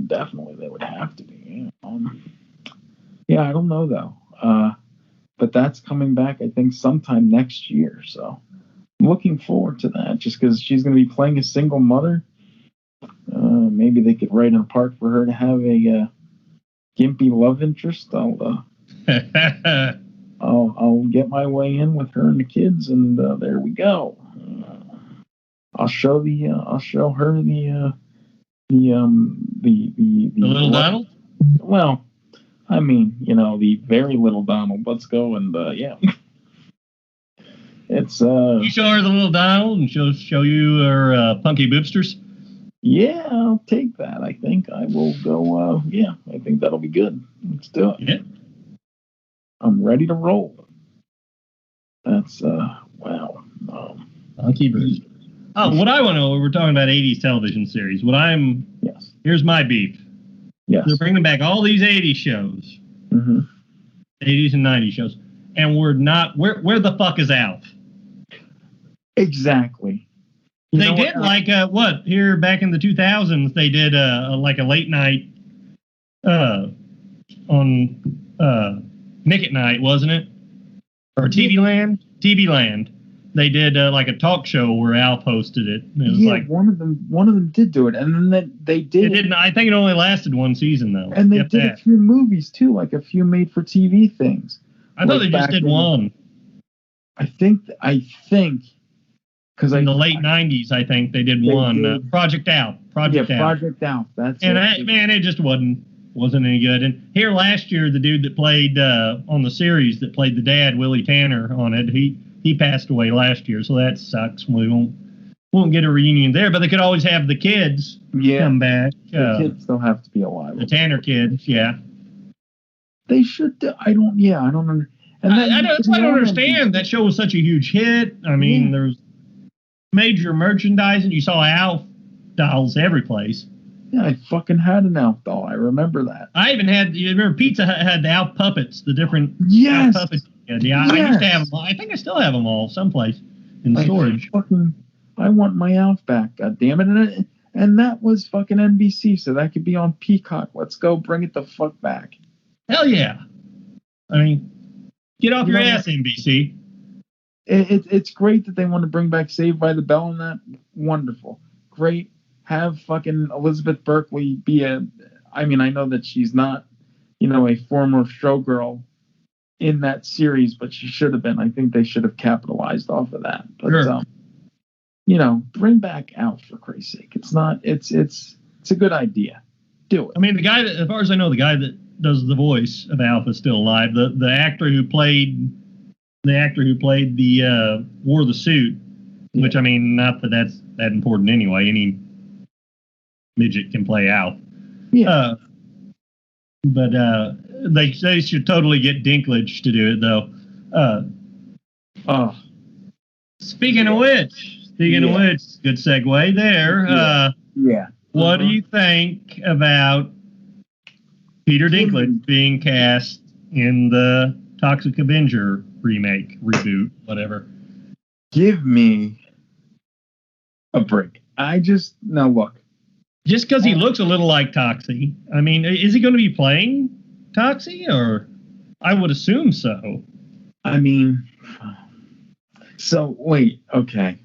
C: definitely they would have to be. I don't know though. But that's coming back, I think, sometime next year. So I'm looking forward to that, just because she's going to be playing a single mother. Maybe they could write a part for her to have a gimpy love interest. I'll get my way in with her and the kids, and there we go. I'll show her the
B: little Donald.
C: Well, the very little Donald. Let's go and it's
B: You show her the little Donald, and she'll show you her Punky Boopsters.
C: Yeah, I'll take that. I think I will go. I think that'll be good. Let's do it.
B: Yeah.
C: I'm ready to roll. That's wow.
B: Punky Brewster. Oh, what I want to know, we're talking about 80s television series.
C: Yes.
B: Here's my beef.
C: Yes.
B: They're bringing back all these 80s shows.
C: Mm-hmm.
B: 80s and 90s shows. And we're not, where the fuck is Alf?
C: Exactly.
B: They did here back in the 2000s, they did a late night on Nick at Night, wasn't it? Or TV Land? TV Land. They did a talk show where Alf hosted it. And it was
C: one of them did do it, and then they did.
B: It didn't. I think it only lasted one season though.
C: And they did a few movies too, like a few made-for-TV things.
B: I thought they just did one.
C: I think because
B: in the late 90s, I think they did one. Project Alf. Project Alf.
C: That's
B: and it just wasn't wasn't any good. And here last year, the dude that played on the series that played the dad, Willie Tanner, on it, he passed away last year, so that sucks. We won't get a reunion there, but they could always have the kids come back.
C: The kids still have to be alive.
B: The Tanner kids, yeah.
C: They should. I don't understand.
B: I don't understand. That show was such a huge hit. I mean, there was major merchandising. You saw Alf dolls every place.
C: Yeah, I fucking had an Alf doll. I remember that.
B: I even had. You remember Pizza Hut had the Alf puppets, the different
C: Alf
B: puppets. Yeah, I used to have them all. I think I still have them all someplace in storage.
C: I want my Alf back. God damn it! And that was fucking NBC, so that could be on Peacock. Let's go, bring it the fuck back.
B: Hell yeah! I mean, get off your ass, NBC.
C: It's great that they want to bring back Saved by the Bell and that. Wonderful, great. Have fucking Elizabeth Berkley be I mean, I know that she's not, a former showgirl in that series, but she should have been. I think they should have capitalized off of that. But
B: sure.
C: Bring back Alf for Christ's sake. It's not. It's a good idea. Do it.
B: I mean, the guy that, as far as I know, the guy that does the voice of Alf is still alive. The actor who played the wore the suit, which I mean, not that that's that important anyway. Any midget can play Alf.
C: Yeah.
B: But they should totally get Dinklage to do it though. Speaking of which, good segue there. What do you think about Peter Dinklage being cast in the Toxic Avenger remake, reboot, whatever?
C: Give me a break. Now look.
B: Just because he looks a little like Toxie. I mean, is he going to be playing Toxie, or I would assume so.
C: I mean, so wait, okay.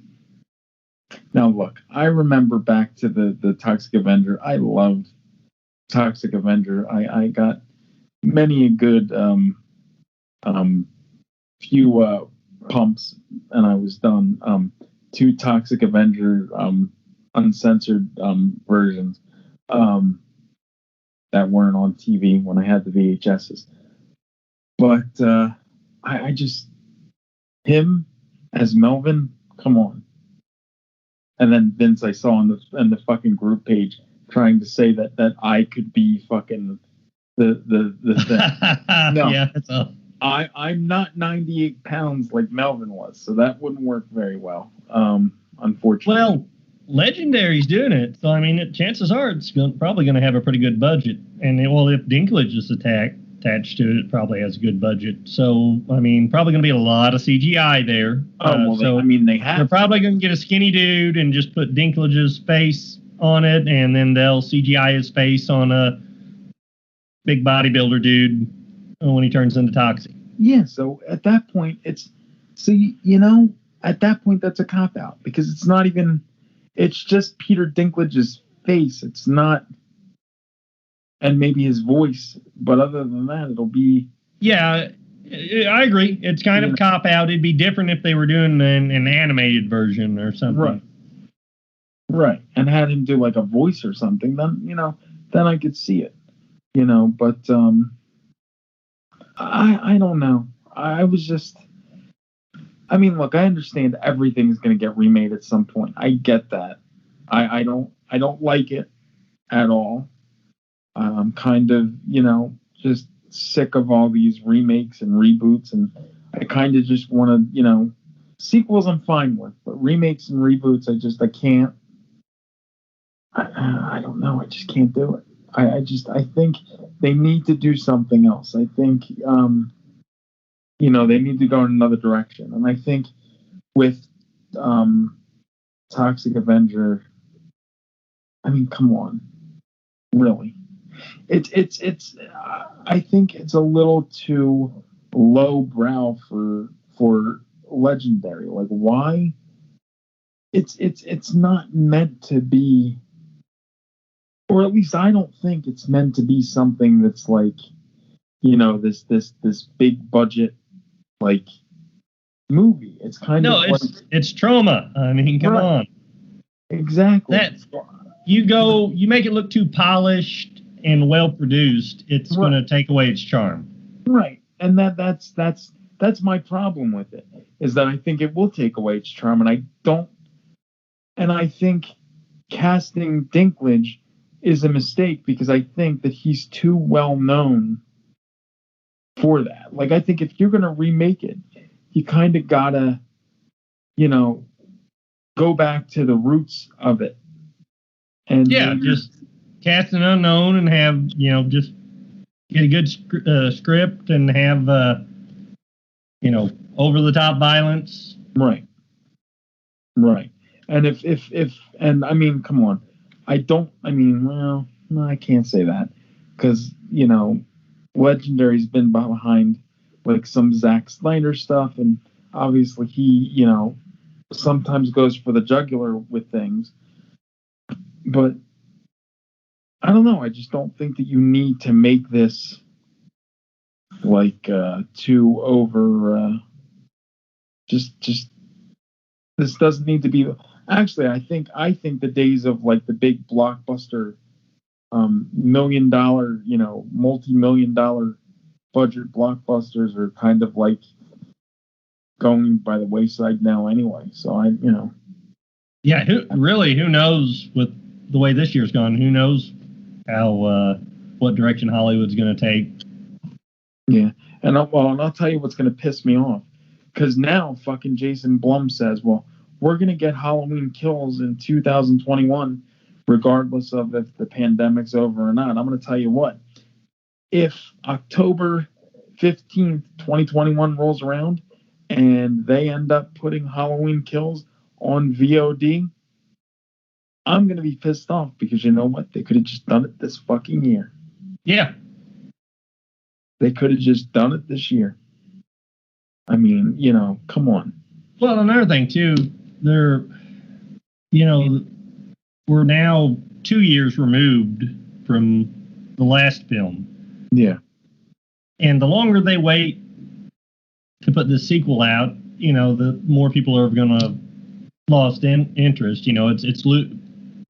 C: Now look, I remember back to the Toxic Avenger. I loved Toxic Avenger. I got many a good few pumps, and I was done. 2 Toxic Avenger uncensored versions that weren't on TV when I had the VHSs. But I just, him as Melvin, come on. And then Vince, I saw on the fucking group page trying to say that I could be fucking the thing. No,
B: yeah, that's all.
C: I'm not 98 pounds like Melvin was, so that wouldn't work very well. Unfortunately.
B: Well, Legendary's doing it, so I mean, chances are it's probably going to have a pretty good budget. And if Dinklage is attached to it, it probably has a good budget. So I mean, probably going to be a lot of CGI there. They're probably going to get a skinny dude and just put Dinklage's face on it, and then they'll CGI his face on a big bodybuilder dude when he turns into Toxic.
C: Yeah. So at that point, at that point, that's a cop out because it's not even. It's just Peter Dinklage's face. It's not, and maybe his voice. But other than that, it'll be.
B: Yeah, I agree. It's kind of cop out. It'd be different if they were doing an animated version or something.
C: Right. And had him do like a voice or something. Then I could see it. But I don't know. I was just. I mean, look, I understand everything's going to get remade at some point. I get that. I don't like it at all. I'm kind of, just sick of all these remakes and reboots, and I kind of just want to, sequels I'm fine with, but remakes and reboots, I can't. I don't know. I just can't do it. I think they need to do something else. I think, they need to go in another direction. And I think with Toxic Avenger, I mean, come on, really, it's. I think it's a little too lowbrow for Legendary. Like, why? It's not meant to be, or at least I don't think it's meant to be something that's like, this big budget like movie. It's kind of
B: it's trauma. I mean, come on.
C: Exactly.
B: You make it look too polished and well produced, it's going to take away its charm.
C: Right. And that's my problem with it, is that I think it will take away its charm, and I think casting Dinklage is a mistake because I think that he's too well known for that. Like, I think if you're going to remake it, you kind of gotta, go back to the roots of it. And
B: just cast an unknown and have, just get a good script and have, over the top violence.
C: Right. And and I mean, come on. No, I can't say that because, Legendary's been behind like some Zack Snyder stuff, and obviously he, sometimes goes for the jugular with things. But I don't know. I just don't think that you need to make this like too over. Just this doesn't need to be. Actually, I think the days of like the big blockbuster, $1 million, multi-million-dollar budget blockbusters are kind of like going by the wayside now anyway. So
B: Yeah, who knows with the way this year's gone? Who knows how what direction Hollywood's going to take?
C: Yeah, and I'll tell you what's going to piss me off, because now fucking Jason Blum says, well, we're going to get Halloween Kills in 2021, regardless of if the pandemic's over or not. I'm going to tell you what, if October 15th, 2021 rolls around and they end up putting Halloween Kills on VOD, I'm going to be pissed off because you know what? They could have just done it this fucking year.
B: Yeah.
C: They could have just done it this year. I mean, come on.
B: Well, another thing, too, we're now 2 years removed from the last film.
C: Yeah.
B: And the longer they wait to put this sequel out, the more people are going to lost interest. It's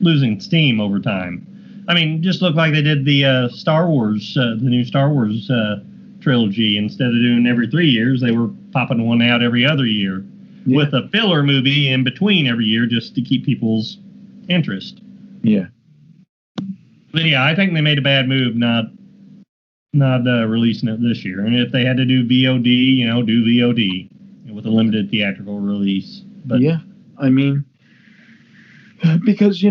B: losing steam over time. I mean, just look like they did the Star Wars, the new Star Wars trilogy. Instead of doing every 3 years, they were popping one out every other year with a filler movie in between every year just to keep people's interest.
C: Yeah.
B: But yeah, I think they made a bad move not releasing it this year. And if they had to do VOD, do VOD with a limited theatrical release. But
C: yeah, I mean, because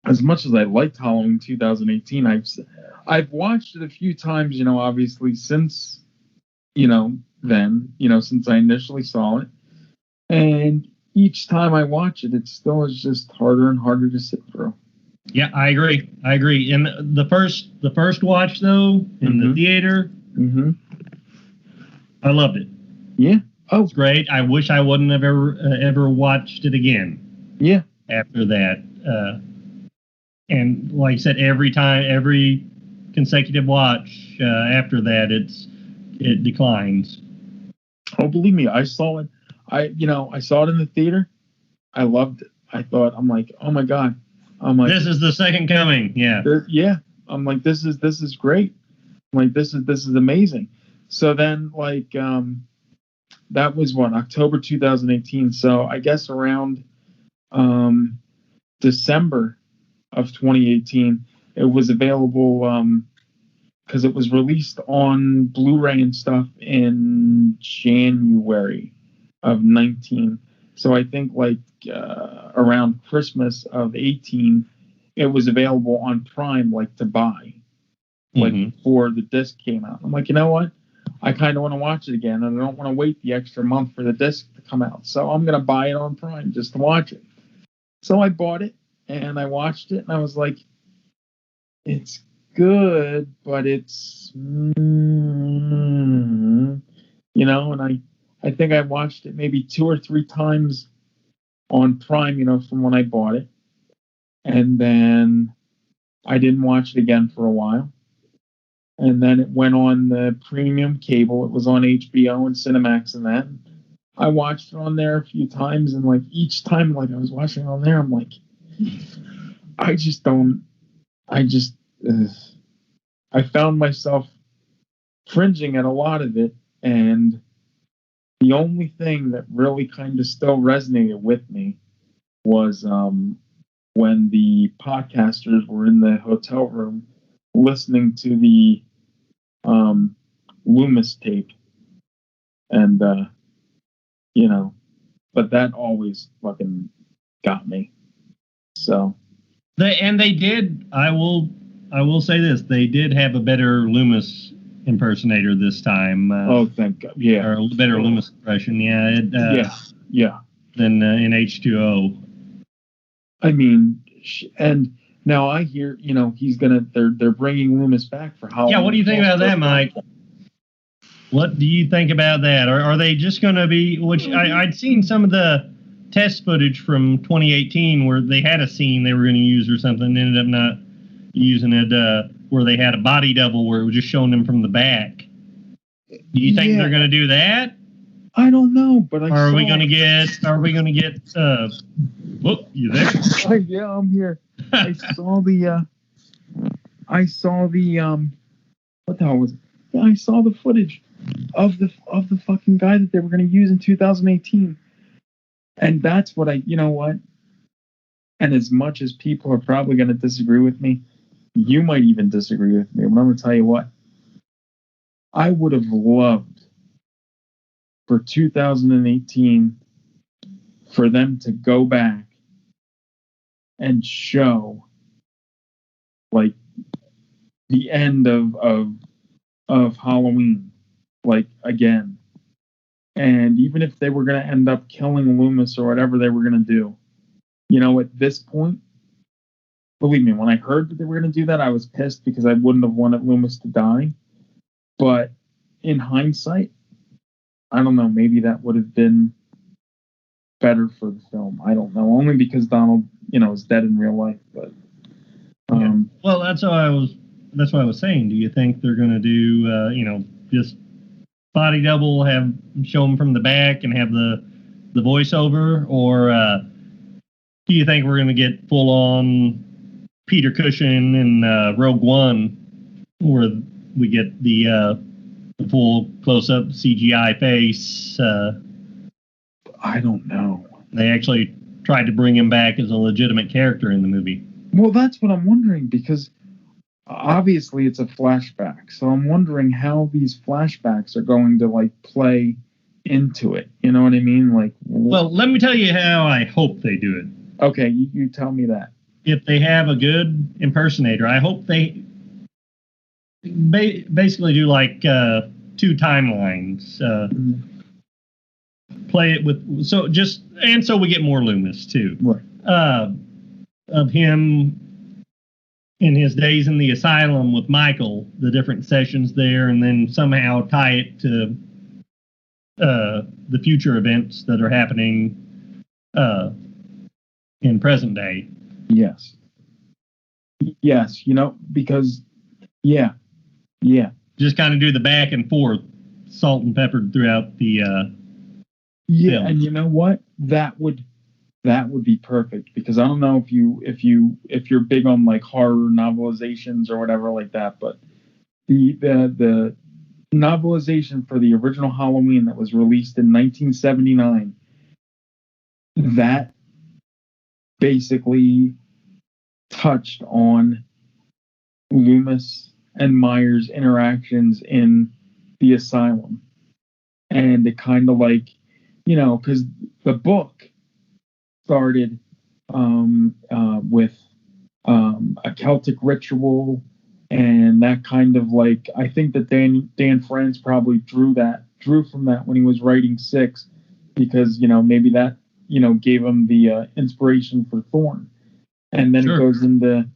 C: as much as I liked Halloween 2018, I've watched it a few times, obviously since then, since I initially saw it, and each time I watch it, it still is just harder and harder to sit through.
B: Yeah, I agree. And the first watch though in the theater, I loved it.
C: Yeah. Oh,
B: it's great. I wish I wouldn't have ever watched it again.
C: Yeah.
B: After that, and like I said, every consecutive watch after that, it declines.
C: Oh, believe me, I saw it. I saw it in the theater. I loved it. I'm like, oh my God. I'm like,
B: this is the second coming. Yeah.
C: Yeah. I'm like, this is great. I'm like, this is amazing. So then that was October 2018. So I guess around December of 2018, it was available because it was released on Blu-ray and stuff in January of 19. So I think around Christmas of 18, it was available on Prime to buy before the disc came out. I'm like, you know what? I kind of want to watch it again, and I don't want to wait the extra month for the disc to come out. So I'm going to buy it on Prime just to watch it. So I bought it, and I watched it, and I was like, it's good, but it's, and I think I watched it maybe 2 or 3 times on Prime, from when I bought it. And then I didn't watch it again for a while. And then it went on the premium cable. It was on HBO and Cinemax and that. I watched it on there a few times, and each time I was watching it on there, I'm like, I I just, I found myself cringing at a lot of it, and the only thing that really kind of still resonated with me was when the podcasters were in the hotel room listening to the Loomis tape, and but that always fucking got me. So
B: they did. I will say this: they did have a better Loomis impersonator this time.
C: Thank God. Yeah,
B: or a better Loomis impression. Yeah.
C: Yeah.
B: Than in H2O.
C: I mean, and now I hear he's gonna. They're bringing Loomis back for Halloween.
B: Yeah. What do you think about that, Mike? What do you think about that? Are they just going to be? Which I'd seen some of the test footage from 2018 where they had a scene they were going to use or something, ended up not using it. Where they had a body double where it was just showing them from the back. Do you think they're going to do that?
C: I don't know, but
B: are we going to get? Whoop, you there?
C: Yeah, I'm here. I saw the. What the hell was it? Yeah, I saw the footage of the fucking guy that they were going to use in 2018, and that's what you know what. And as much as people are probably going to disagree with me, you might even disagree with me, but I'm going to tell you what. I would have loved for 2018 for them to go back and show like the end of Halloween, like again. And even if they were going to end up killing Loomis or whatever they were going to do, at this point, believe me, when I heard that they were going to do that, I was pissed because I wouldn't have wanted Loomis to die. But in hindsight, I don't know, maybe that would have been better for the film. I don't know, only because Donald, is dead in real life. But
B: well, that's what I was saying. Do you think they're going to do, just body double, show them from the back and have the voiceover, or do you think we're going to get full on Peter Cushing and Rogue One, where we get the full close-up CGI face?
C: I don't know.
B: They actually tried to bring him back as a legitimate character in the movie.
C: Well, that's what I'm wondering, because obviously it's a flashback. So I'm wondering how these flashbacks are going to play into it. You know what I mean?
B: Well, let me tell you how I hope they do it.
C: Okay, you tell me that.
B: If they have a good impersonator, I hope they basically do two timelines. Play it with so we get more Loomis too.
C: Right.
B: Of him in his days in the asylum with Michael, the different sessions there, and then somehow tie it to the future events that are happening in present day.
C: Yes. Because
B: just kind of do the back and forth, salt and peppered throughout the film.
C: And you know what, that would be perfect, because I don't know if you're big on horror novelizations or whatever like that, but the novelization for the original Halloween that was released in 1979, that basically touched on Loomis and Myers' interactions in the asylum. And it kind of because the book started with a Celtic ritual, and that kind of I think that Dan Franz probably drew from that when he was writing 6, because maybe that gave him the inspiration for Thorn. And then It goes into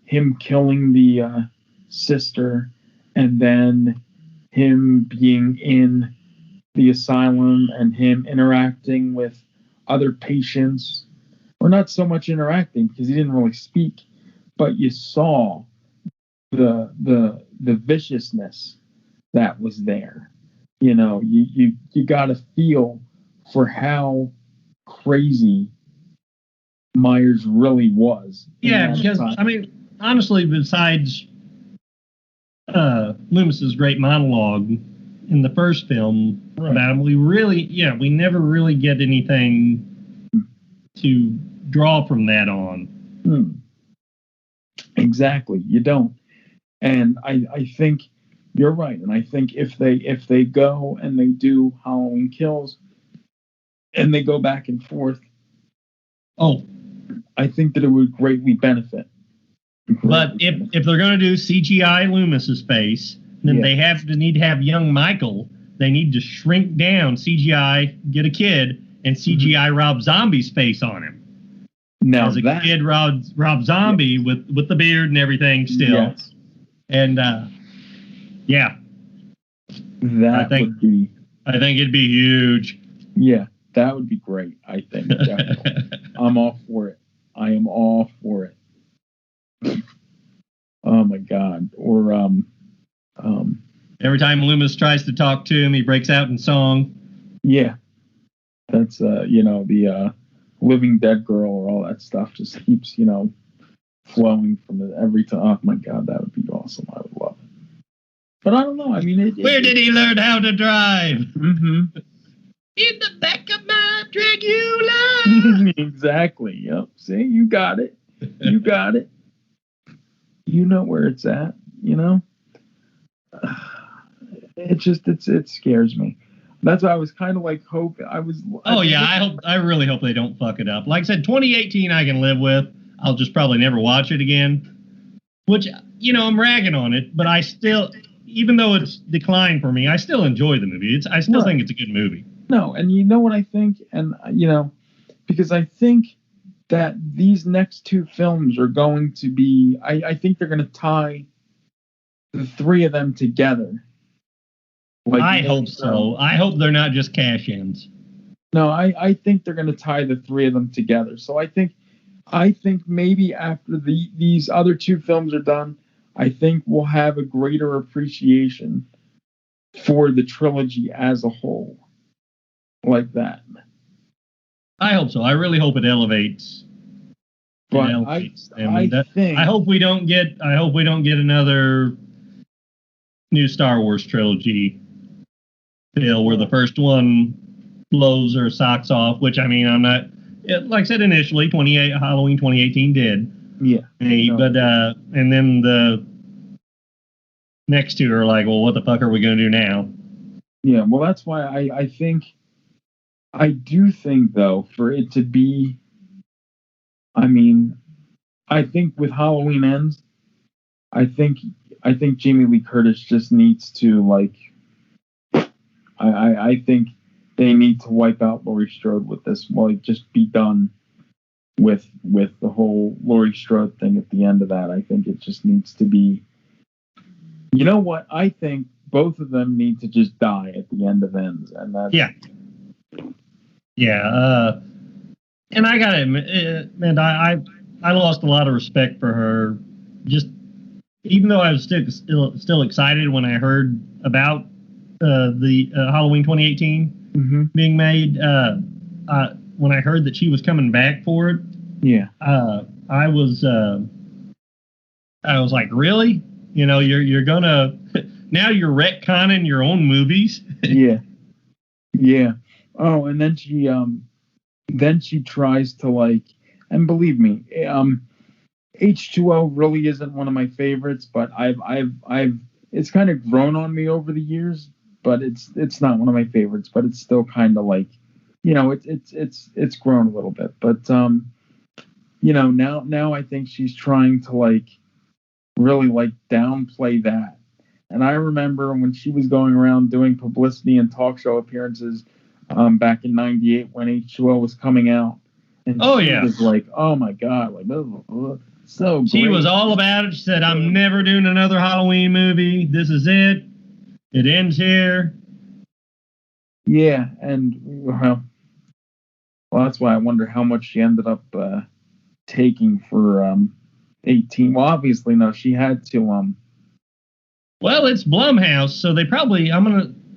C: him killing the sister, and then him being in the asylum and him interacting with other patients, or not so much interacting because he didn't really speak, but you saw the viciousness that was there. You got a feel for how crazy Myers really was.
B: Yeah, because honestly, besides Loomis's great monologue in the first film about him, we never really get anything to draw from that on.
C: Exactly, you don't. And I think you're right. And I think if they go and they do Halloween Kills and they go back and forth, I think that it would greatly benefit.
B: But if they're going to do CGI Loomis's face, then they need to have young Michael. They need to shrink down CGI, get a kid, and CGI Rob Zombie's face on him.
C: Now
B: as a kid, Rob Zombie with the beard and everything still.
C: Yes.
B: And
C: I think
B: it'd be huge.
C: Yeah, that would be great. I think definitely. I'm all for it. I am all for it. Oh my God! Or
B: every time Loomis tries to talk to him, he breaks out in song.
C: Yeah, that's the Living Dead Girl or all that stuff just keeps flowing from it every time. Oh my God, that would be awesome. I would love it. But I don't know. I mean,
B: where did he learn how to drive?
C: In
B: the back of my Dracula.
C: Exactly. Yep. See, you got it. You got it. You know where it's at. It scares me. That's why I was kind of like hoping.
B: I really hope they don't fuck it up. Like I said, 2018 I can live with. I'll just probably never watch it again. Which, I'm ragging on it, but I still, even though it's declined for me, I still enjoy the movie. I still think it's a good movie.
C: No, and you know what I think? And, because I think that these next two films are going to be, I think they're going to tie the three of them together.
B: I hope so. I hope they're not just cash-ins.
C: No, I think they're going to tie the three of them together. So I think maybe after these other two films are done, I think we'll have a greater appreciation for the trilogy as a whole. Like that.
B: I hope so. I really hope it elevates.
C: But
B: I hope we don't get another new Star Wars trilogy deal where the first one blows her socks off, which I'm not, like I said initially, Halloween 2018 did.
C: Yeah.
B: But and then the next two are like, well, what the fuck are we going to do now?
C: Yeah, well, that's why I do think, though, for it to be, I think with Halloween Ends, I think Jamie Lee Curtis just needs to, I think they need to wipe out Laurie Strode with this. Just be done with the whole Laurie Strode thing at the end of that. I think it just needs to be, you know what? I think both of them need to just die at the end of Ends. And that's...
B: Yeah. And I gotta admit, man, I lost a lot of respect for her. Just even though I was still excited when I heard about the Halloween 2018 being made, when I heard that she was coming back for it, I was like, really? You're gonna now you're retconning your own movies?
C: Yeah. Oh, and then she tries to and believe me, H2O really isn't one of my favorites, but I've it's kind of grown on me over the years, but it's not one of my favorites, but it's still kind of it's grown a little bit, but now I think she's trying to really downplay that. And I remember when she was going around doing publicity and talk show appearances back in '98 when H2O was coming out. And she was like, oh my God, so great.
B: She was all about it. She said, I'm never doing another Halloween movie. This is it. It ends here.
C: Yeah, and well, that's why I wonder how much she ended up taking for 18. Well, obviously, no, she had to.
B: Well, it's Blumhouse, so they probably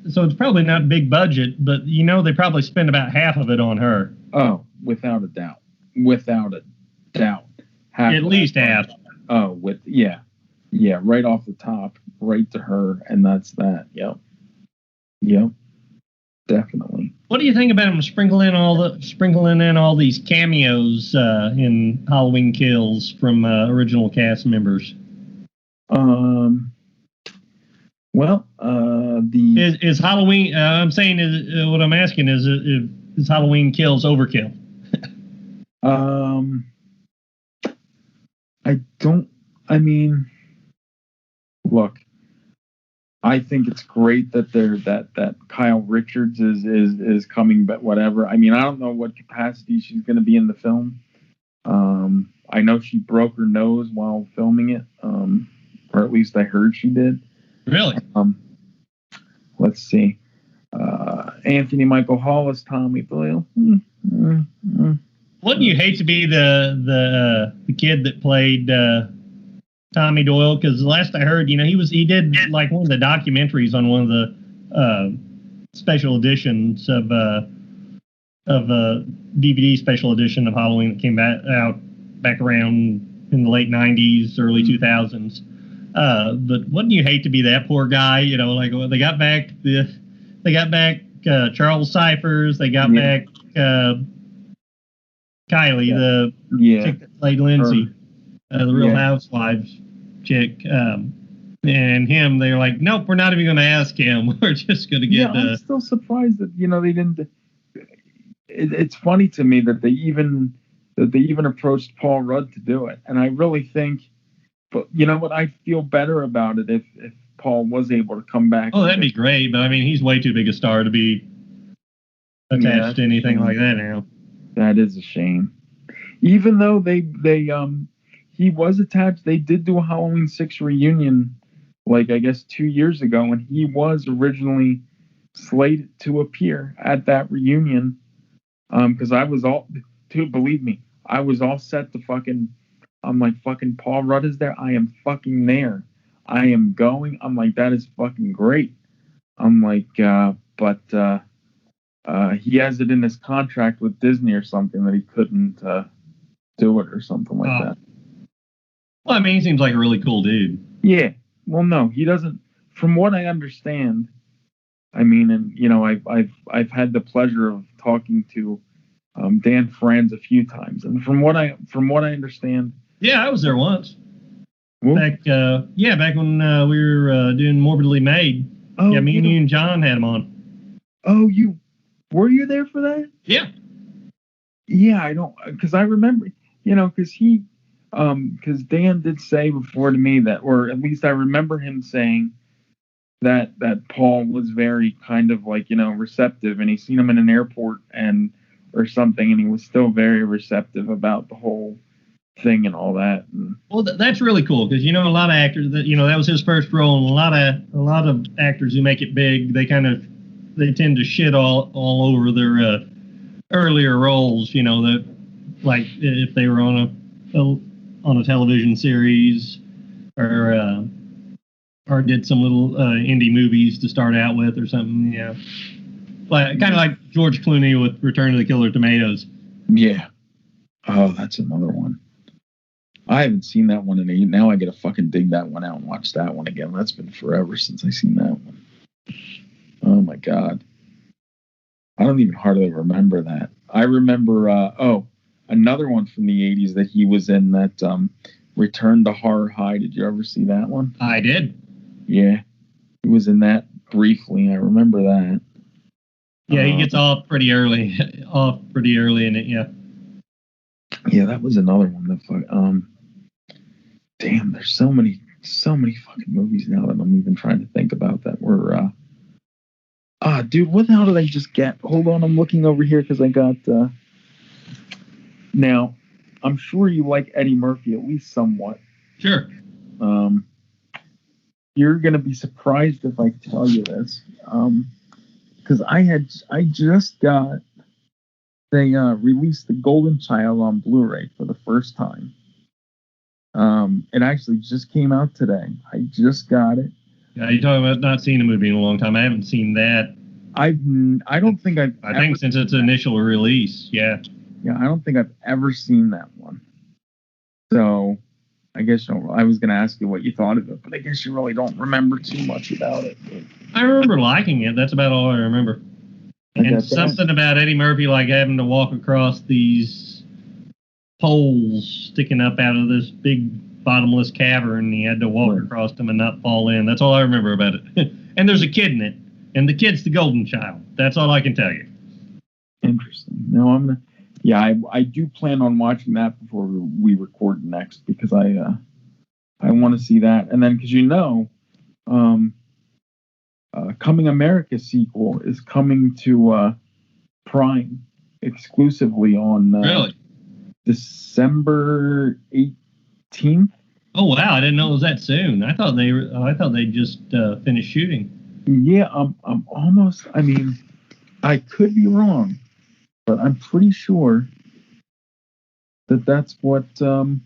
B: so it's probably not big budget, but they probably spend about half of it on her.
C: Oh, without a doubt. At
B: least half.
C: Oh, right off the top, right to her, and that's that. Yep, definitely.
B: What do you think about them sprinkling in all these cameos in Halloween Kills from original cast members?
C: Well,
B: is Halloween? I'm saying what I'm asking is Halloween Kills overkill?
C: Look, I think it's great that that Kyle Richards is coming, but whatever. I mean, I don't know what capacity she's going to be in the film. I know she broke her nose while filming it, or at least I heard she did.
B: Really?
C: Let's see. Anthony Michael Hall as Tommy Doyle.
B: Wouldn't you hate to be the kid that played Tommy Doyle? Because last I heard, he did like one of the documentaries on one of the special editions of DVD special edition of Halloween that came out back around in the late 90s, early 2000s. But wouldn't you hate to be that poor guy? Like they got back Charles Cyphers, they got back Kylie, the chick that played Lindsay, the Real Housewives chick, and him. They're like, nope, we're not even going to ask him. We're just going to get.
C: I'm still surprised that they didn't. It's funny to me that they even approached Paul Rudd to do it, and I really think. But you know what? I feel better about it if Paul was able to come back.
B: Oh, that'd be great. But I mean, he's way too big a star to be attached to anything like that now.
C: That is a shame. Even though he was attached, they did do a Halloween 6 reunion, like I guess 2 years ago, and he was originally slated to appear at that reunion. Because I was believe me, I was all set to fucking. I'm like, fucking Paul Rudd is there. I am fucking there. I am going. I'm like, that is fucking great. I'm like, but he has it in his contract with Disney or something that he couldn't do it or something like that.
B: Well, I mean, he seems like a really cool dude.
C: Yeah. Well, no, he doesn't. From what I understand, I mean, and I've had the pleasure of talking to Dan Franz a few times, and from what I understand.
B: Yeah, I was there once.
C: Whoop.
B: Back when we were doing Morbidly Made.
C: Oh,
B: yeah, me and you and John had him on.
C: Oh, were you there for that?
B: Yeah.
C: Yeah, I don't, because I remember, because because Dan did say before to me that, or at least I remember him saying that Paul was very kind of like, receptive, and he seen him in an airport or something, and he was still very receptive about the whole thing and all that.
B: Well, that's really cool, because a lot of actors that that was his first role, and a lot of actors who make it big, they tend to shit all over their earlier roles. That like if they were on a television series or did some little indie movies to start out with or something. Yeah, kind of like George Clooney with Return of the Killer Tomatoes.
C: Yeah. Oh, that's another one. I haven't seen that one in a year. Now I gotta fucking dig that one out and watch that one again. That's been forever since I seen that one. Oh my god. I don't even hardly remember that. I remember another one from the 80s that he was in, that Return to Horror High. Did you ever see that one?
B: I did.
C: Yeah. He was in that briefly. I remember that.
B: Yeah, he gets off pretty early in it, yeah.
C: Yeah, that was another one that damn, there's so many fucking movies now that I'm even trying to think about that were dude, what the hell did I just get? Hold on, I'm looking over here because I got now, I'm sure you like Eddie Murphy at least somewhat.
B: Sure.
C: You're gonna be surprised if I tell you this. Because I just got, they released The Golden Child on Blu-ray for the first time. It actually just came out today. I just got it.
B: Yeah, you're talking about not seeing a movie in a long time. I haven't seen that.
C: I don't think I've.
B: I think since its initial release, yeah.
C: Yeah, I don't think I've ever seen that one. So, I guess I was going to ask you what you thought of it, but I guess you really don't remember too much about it.
B: I remember liking it. That's about all I remember. And something about Eddie Murphy like having to walk across these poles sticking up out of this big bottomless cavern. He had to walk across them and not fall in. That's all I remember about it. And there's a kid in it, and the kid's the golden child. That's all I can tell you.
C: Interesting. No, I do plan on watching that before we record next because I want to see that. And then because Coming America sequel is coming to Prime exclusively on
B: really?
C: December 18th.
B: Oh wow! I didn't know it was that soon. I thought they just finished shooting.
C: Yeah, I'm almost. I mean, I could be wrong, but I'm pretty sure that's what. I'm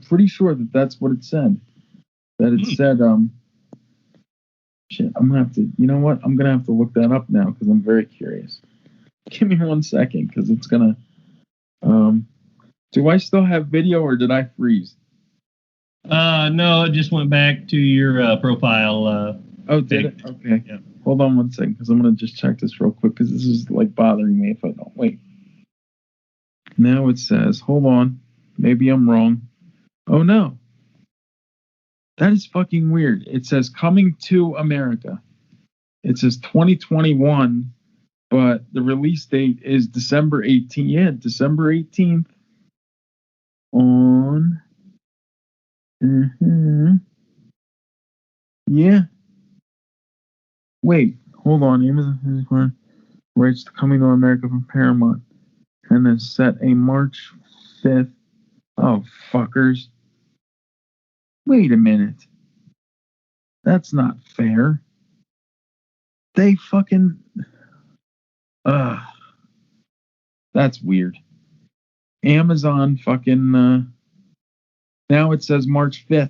C: pretty sure that's what it said. That it said. Shit, I'm gonna have to. You know what? I'm gonna have to look that up now because I'm very curious. Give me 1 second because it's gonna. Do I still have video or did I freeze?
B: No, it just went back to your profile.
C: Oh, did it? Okay. Yeah. Hold on 1 second because I'm gonna just check this real quick because this is like bothering me if I don't wait. Now it says, hold on, maybe I'm wrong. Oh no. That is fucking weird. It says coming to America. It says 2021, but the release date is December 18th. Yeah, December 18th on... Yeah. Wait, hold on. Amazon rights to Coming to America from Paramount. And then set a March 5th. Oh, fuckers. Wait a minute. That's not fair. They fucking... That's weird. Amazon fucking... now it says March 5th,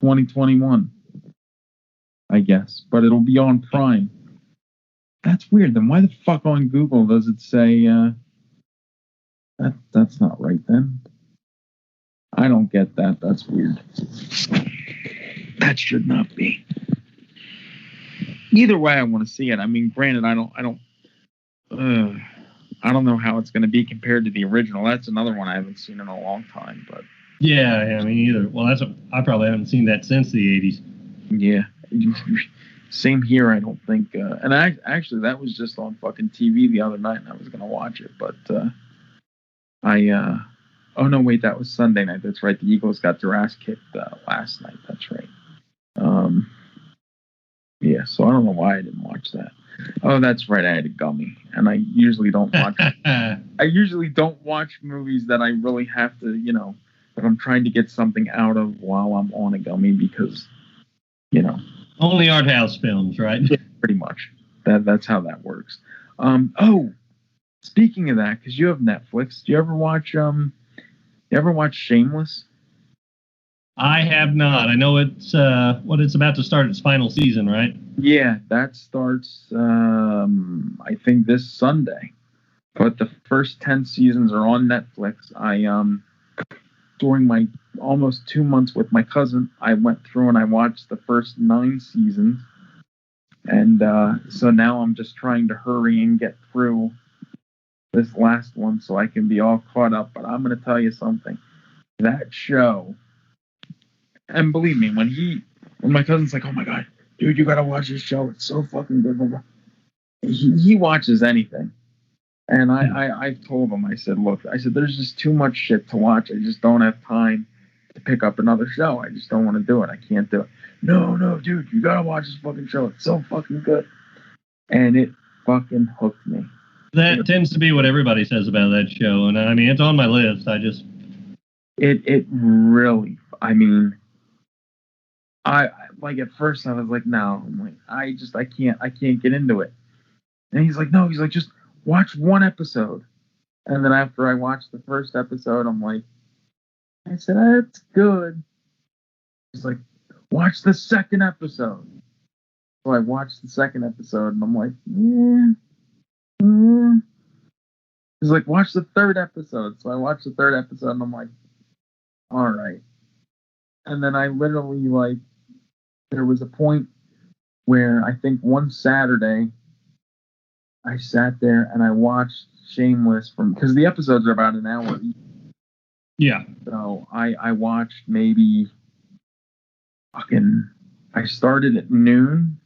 C: 2021. I guess. But it'll be on Prime. That's weird. Then why the fuck on Google does it say... That's not right then. I don't get that. That's weird. That should not be. Either way, I want to see it. I mean, granted, I don't know how it's going to be compared to the original. That's another one I haven't seen in a long time. But
B: yeah, me either. Well, I probably haven't seen that since the 80s.
C: Yeah, same here. I don't think. And actually, that was just on fucking TV the other night, and I was going to watch it, but oh no, wait, that was Sunday night. That's right. The Eagles got their ass kicked last night. That's right. Yeah, so I don't know why I didn't watch that. Oh, that's right. I had a gummy, and I usually don't watch. I usually don't watch movies that I really have to, that I'm trying to get something out of while I'm on a gummy because,
B: only art house films, right?
C: Yeah, pretty much. That's how that works. Oh, speaking of that, because you have Netflix, do you ever watch Shameless?
B: I have not. I know it's about to start its final season, right?
C: Yeah, that starts I think this Sunday. But the first 10 seasons are on Netflix. During my almost 2 months with my cousin, I went through and I watched the first 9 seasons. And so now I'm just trying to hurry and get through this last one so I can be all caught up. But I'm going to tell you something. That show... And believe me, when my cousin's like, oh my God, dude, you gotta watch this show. It's so fucking good. He watches anything. And I told him, I said, look, there's just too much shit to watch. I just don't have time to pick up another show. I just don't want to do it. I can't do it. No, dude, you gotta watch this fucking show. It's so fucking good. And it fucking hooked me.
B: That tends to be what everybody says about that show. And I mean, it's on my list.
C: It really, I mean... I like at first I was like, no, I'm like, I can't get into it. And he's like, just watch one episode. And then after I watched the first episode, I'm like, I said, that's good. He's like, watch the second episode. So I watched the second episode and I'm like, yeah. He's like, watch the third episode. So I watched the third episode and I'm like, all right. And then I literally, like, there was a point where I think one Saturday I sat there and I watched Shameless because the episodes are about an hour each.
B: Yeah.
C: So I watched maybe I started at noon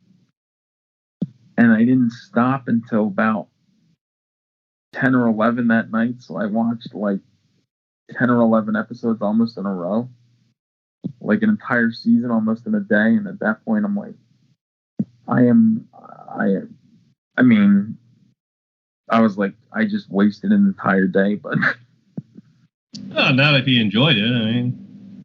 C: and I didn't stop until about 10 or 11 that night. So I watched like 10 or 11 episodes almost in a row, like an entire season almost in a day. And at that point, I'm like, I mean, I was like, I just wasted an entire day, but
B: Oh, not if you enjoyed it.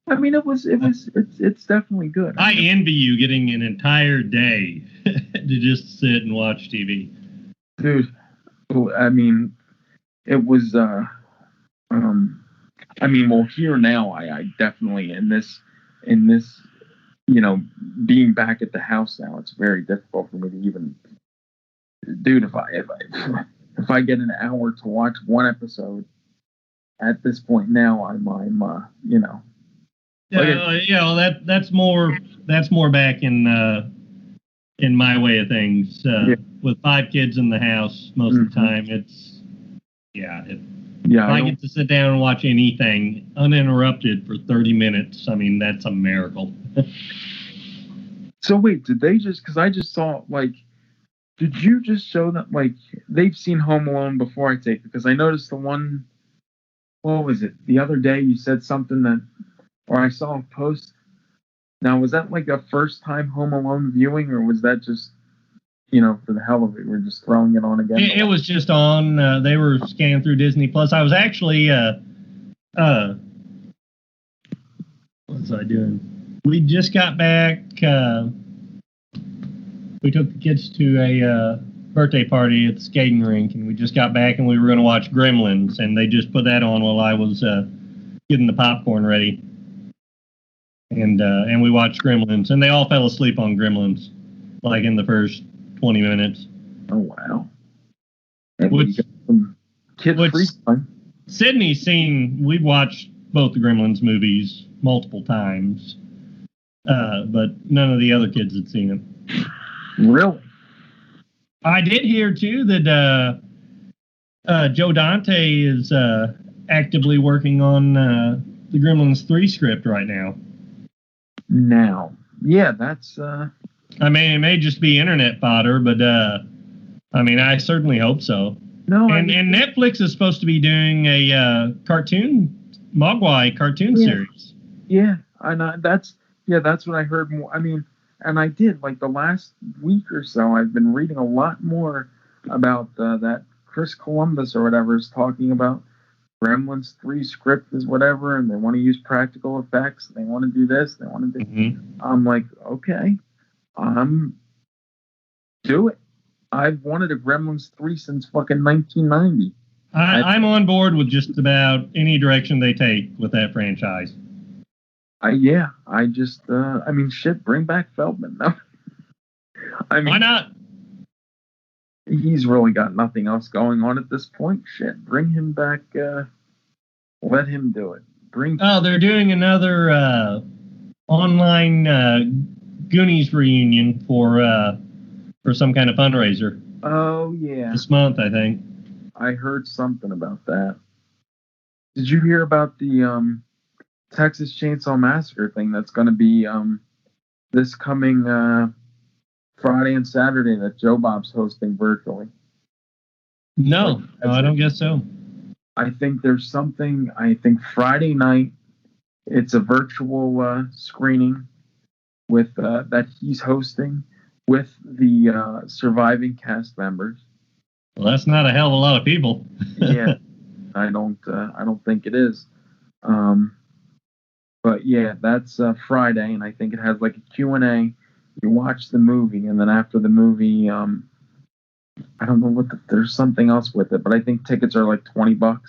C: it's definitely good.
B: I envy you getting an entire day to just sit and watch TV.
C: Dude, I mean, it was, well, here now, I definitely, in this, you know, being back at the house now, it's very difficult for me to even, dude, if I get an hour to watch one episode at this point now, I'm you know.
B: Well, that's more back in my way of things. With 5 kids in the house most of the time, it's if I get to sit down and watch anything uninterrupted for 30 minutes, I mean, that's a miracle.
C: So wait, did they just? Because I just saw like. Did you just show that, like, they've seen Home Alone before I take it? Because I noticed the one, what was it? The other day you said something that, or I saw a post. Now, was that like a first-time Home Alone viewing, or was that just, you know, for the hell of it, we're just throwing it on again?
B: It was just on. They were scanning through Disney Plus. I was actually, what was I doing? We just got back. We took the kids to a birthday party at the skating rink, and we just got back, and we were going to watch Gremlins, and they just put that on while I was getting the popcorn ready, and we watched Gremlins, and they all fell asleep on Gremlins, like in the first 20 minutes.
C: Oh wow!
B: Which
C: kid-free time.
B: Sydney's seen. We've watched both the Gremlins movies multiple times, but none of the other kids had seen them.
C: Really?
B: I did hear too that Joe Dante is actively working on the Gremlins 3 script right now.
C: Now, yeah, that's.
B: I mean, it may just be internet fodder, but I mean, I certainly hope so.
C: No,
B: and Netflix is supposed to be doing a Mogwai cartoon series.
C: Yeah, and that's what I heard more. I mean. And I did, like, the last week or so, I've been reading a lot more about that Chris Columbus or whatever is talking about Gremlins 3 script is whatever, and they want to use practical effects, they want to do this, they want to do...
B: Mm-hmm.
C: I'm like, okay, do it. I've wanted a Gremlins 3 since fucking 1990.
B: I'm on board with just about any direction they take with that franchise.
C: I mean, shit, bring back Feldman. No. I mean,
B: why not?
C: He's really got nothing else going on at this point. Shit, bring him back. Let him do it.
B: They're doing another online Goonies reunion for some kind of fundraiser.
C: Oh, yeah.
B: This month, I think.
C: I heard something about that. Did you hear about the Texas Chainsaw Massacre thing that's going to be this coming Friday and Saturday that Joe Bob's hosting virtually?
B: No, I don't guess so.
C: I think there's something. I think Friday night it's a virtual screening with that he's hosting with the surviving cast members.
B: Well, that's not a hell of a lot of people.
C: Yeah, I don't think it is. But yeah, that's Friday, and I think it has like a Q&A. You watch the movie, and then after the movie, I don't know there's something else with it, but I think tickets are like $20.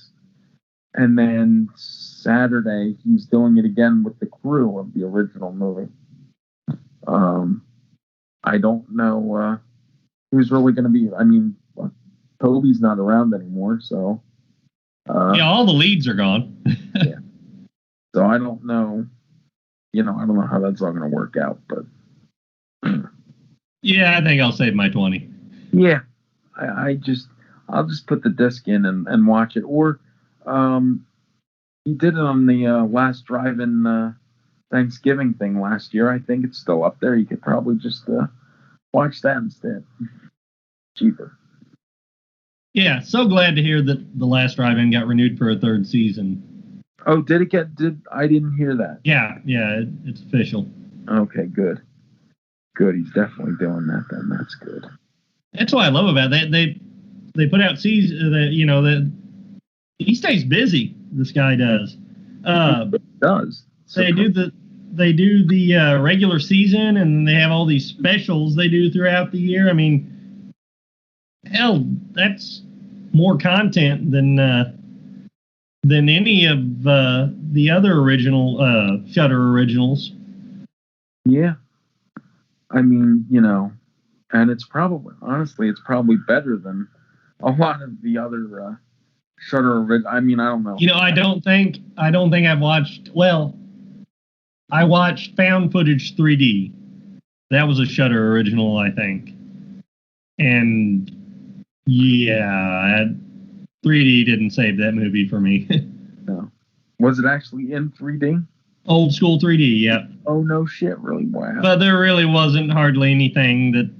C: And then Saturday, he's doing it again with the crew of the original movie. I don't know who's really going to be. I mean, Toby's not around anymore, so.
B: Yeah, all the leads are gone.
C: Yeah. So I don't know. I don't know how that's all going to work out, but
B: Yeah, I think I'll save my 20.
C: yeah, I'll just put the disc in and watch it. Or he did it on the last drive-in Thanksgiving thing last year. I think it's still up there. You could probably just watch that instead. Cheaper.
B: Yeah, so glad to hear that the last drive-in got renewed for a third season.
C: Oh, did it get? I didn't hear that.
B: Yeah, it's official.
C: Okay, good. Good. He's definitely doing that. Then that's good.
B: That's what I love about that. They put out season that he stays busy. This guy does.
C: He does.
B: They do the regular season, and they have all these specials they do throughout the year. I mean, hell, that's more content than any of the other original Shudder originals.
C: Yeah. I mean, and it's probably better than a lot of the other Shudder originals. I mean, I don't know.
B: I don't think I've watched. Well, I watched Found Footage 3D. That was a Shudder original, I think. And yeah, 3D didn't save that movie for me.
C: No. Was it actually in 3D?
B: Old school 3D, yeah.
C: Oh, no shit, really? Wow.
B: But there really wasn't hardly anything that...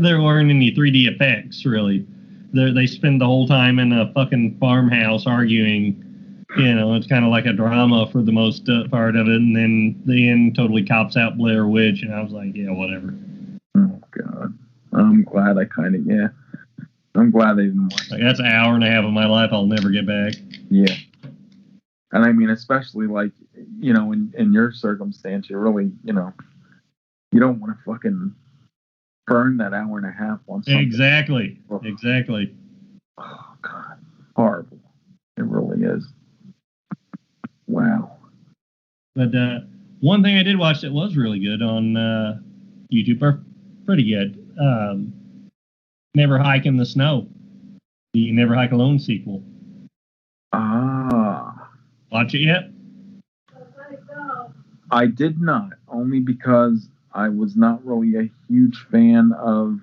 B: there weren't any 3D effects, really. They spend the whole time in a fucking farmhouse arguing. It's kind of like a drama for the most part of it, and then the end totally cops out Blair Witch, and I was like, yeah, whatever.
C: Oh, God. I'm glad I'm glad they didn't watch
B: it. That's an hour and a half of my life I'll never get back.
C: Yeah. And I mean, especially like, in your circumstance, you really, you don't want to fucking burn that hour and a half on something.
B: Exactly.
C: Oh.
B: Exactly.
C: Oh, God. Horrible. It really is. Wow.
B: But one thing I did watch that was really good on YouTube, pretty good. Never Hike in the Snow, the Never Hike Alone sequel.
C: Ah.
B: Watch it yet?
C: I did not, only because I was not really a huge fan of...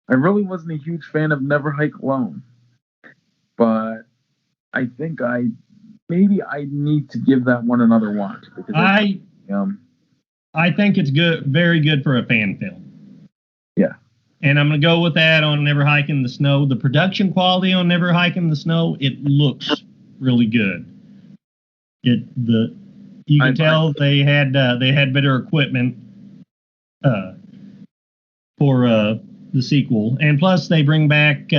C: I really wasn't a huge fan of Never Hike Alone. But I think maybe I need to give that one another watch. Because
B: I think it's good, very good for a fan film.
C: Yeah.
B: And I'm going to go with that on Never Hike in the Snow. The production quality on Never Hike in the Snow, it looks really good. You can tell they had better equipment for the sequel, and plus they bring back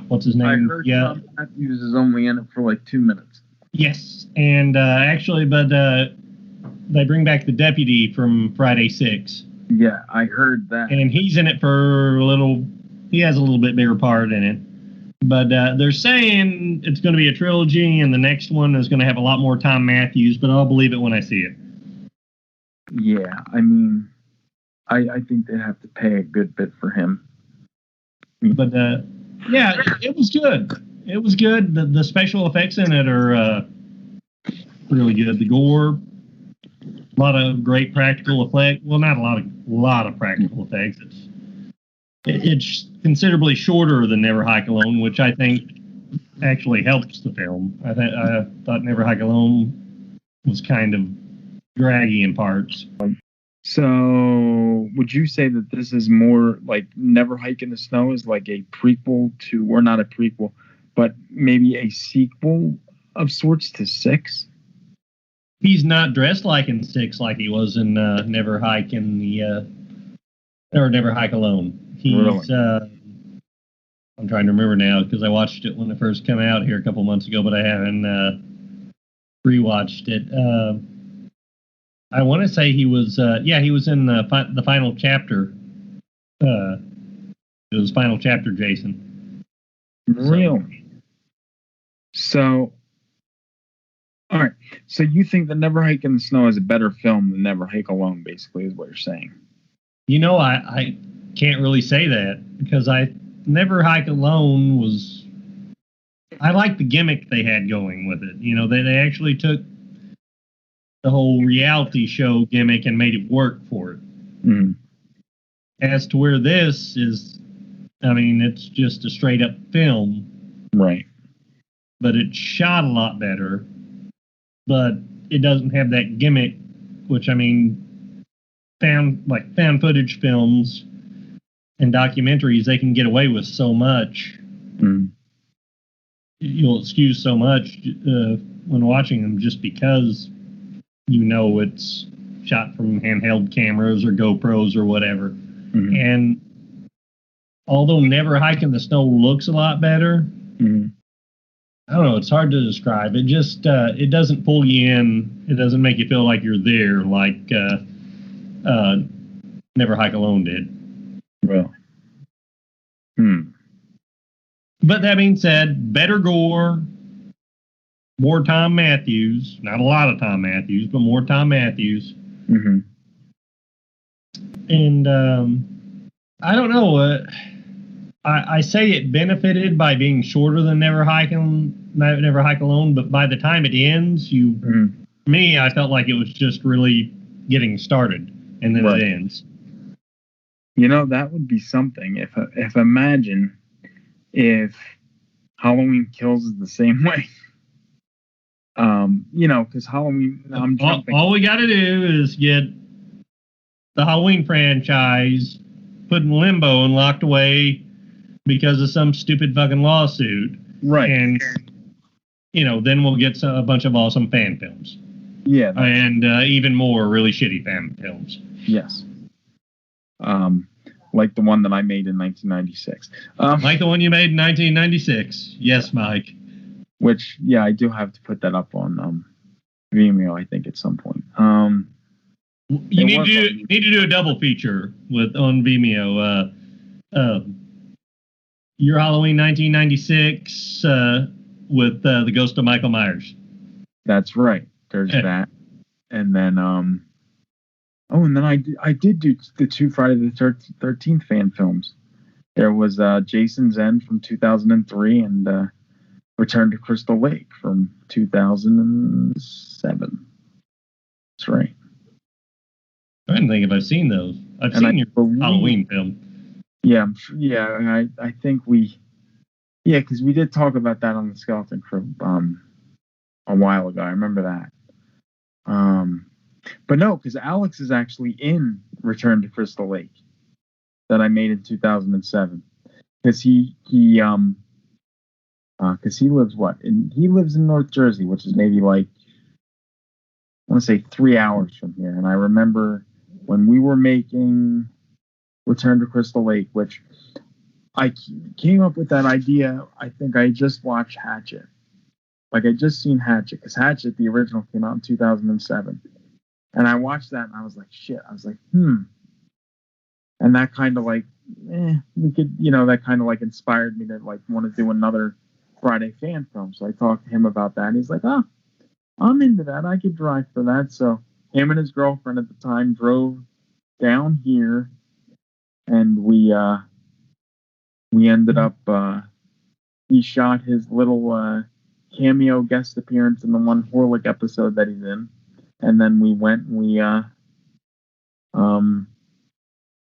B: what's his name?
C: I heard Tom Matthews is only in it for like 2 minutes.
B: Yes, and they bring back the deputy from Friday 6.
C: Yeah, I heard that.
B: And he's in it for a little. He has a little bit bigger part in it. But they're saying it's going to be a trilogy, and the next one is going to have a lot more Tom Matthews, but I'll believe it when I see it.
C: Yeah, I mean, I think they'd have to pay a good bit for him.
B: But, yeah, it was good. It was good. The special effects in it are really good. The gore, a lot of great practical effects. Well, not a lot of practical effects. It's considerably shorter than Never Hike Alone, which I think actually helps the film. I thought Never Hike Alone was kind of draggy in parts.
C: So, would you say that this is more like Never Hike in the Snow is like a prequel to, or not a prequel, but maybe a sequel of sorts to 6?
B: He's not dressed like in 6 like he was in Never Hike or Never Hike Alone. He's,
C: really?
B: I'm trying to remember now because I watched it when it first came out here a couple months ago, but I haven't rewatched it. I want to say he was in the final chapter. It was final chapter, Jason.
C: Really? So, all right. So you think that Never Hike in the Snow is a better film than Never Hike Alone, basically, is what you're saying?
B: I can't really say that because Never Hike Alone was I like the gimmick they had going with it. You know, they actually took the whole reality show gimmick and made it work for it.
C: Mm.
B: As to where this is, I mean, it's just a straight up film.
C: Right.
B: But it's shot a lot better. But it doesn't have that gimmick, which, I mean, found footage films and documentaries, they can get away with so much.
C: Mm.
B: You'll excuse so much when watching them just because you know it's shot from handheld cameras or GoPros or whatever.
C: Mm-hmm.
B: And although Never Hike in the Snow looks a lot better,
C: mm-hmm.
B: I don't know, it's hard to describe. It just, it doesn't pull you in. It doesn't make you feel like you're there like Never Hike Alone did.
C: Well.
B: But that being said, better gore, more Tom Matthews. Not a lot of Tom Matthews, but more Tom Matthews.
C: Mm-hmm.
B: And I don't know. I say it benefited by being shorter than Never Hike Alone, but by the time it ends, me, I felt like it was just really getting started, and then it ends.
C: You know, that would be something. If imagine if Halloween Kills is the same way. You know, because Halloween, I'm jumping.
B: All we got to do is get the Halloween franchise put in limbo and locked away because of some stupid fucking lawsuit.
C: Right.
B: And, you know, then we'll get a bunch of awesome fan films.
C: Yeah.
B: And even more really shitty fan films.
C: Yes. Like the one that I made in 1996.
B: Like the one you made in 1996. Yes, Mike.
C: Which, yeah, I do have to put that up on Vimeo, I think, at some point.
B: You need to do a double feature on Vimeo. Your Halloween 1996 with the Ghost of Michael Myers.
C: That's right. There's that. And then, and then I did do the 2 Friday the 13th fan films. There was Jason's End from 2003 and Return to Crystal Lake from 2007. That's right.
B: I don't think I've seen those. I've seen your Halloween film.
C: Yeah, I think because we did talk about that on the Skeleton Crew a while ago. I remember that. But no, because Alex is actually in Return to Crystal Lake that I made in 2007. Because he lives he lives in North Jersey, which is maybe like, I want to say 3 hours from here. And I remember when we were making Return to Crystal Lake, which I came up with that idea. I think I just watched Hatchet. Like, I just seen Hatchet, because Hatchet, the original, came out in 2007. And I watched that, and I was like, shit. I was like, And that kind of like, we could, that kind of like inspired me to like want to do another Friday fan film. So I talked to him about that, and he's like, I'm into that. I could drive for that. So him and his girlfriend at the time drove down here, and we ended up, he shot his little cameo guest appearance in the one Horlick episode that he's in. And then we went and we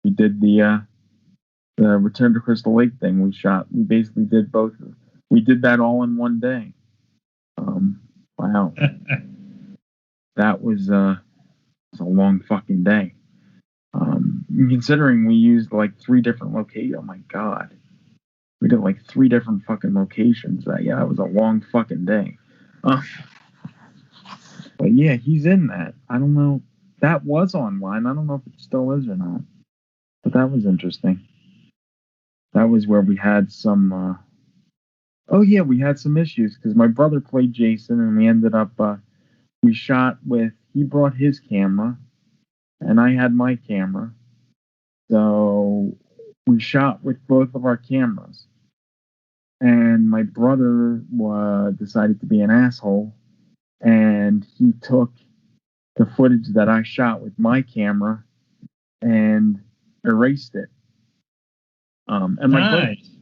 C: did the Return to Crystal Lake thing. We basically did both. We did that all in one day. Wow. That was a long fucking day. Considering we used like 3 different locations. Oh my God. We did like 3 different fucking locations. That was a long fucking day. But yeah, he's in that. I don't know. That was online. I don't know if it still is or not. But that was interesting. That was where we had some... we had some issues because my brother played Jason, and we ended up... we shot with... He brought his camera, and I had my camera. So we shot with both of our cameras. And my brother decided to be an asshole, and he took the footage that I shot with my camera and erased it. And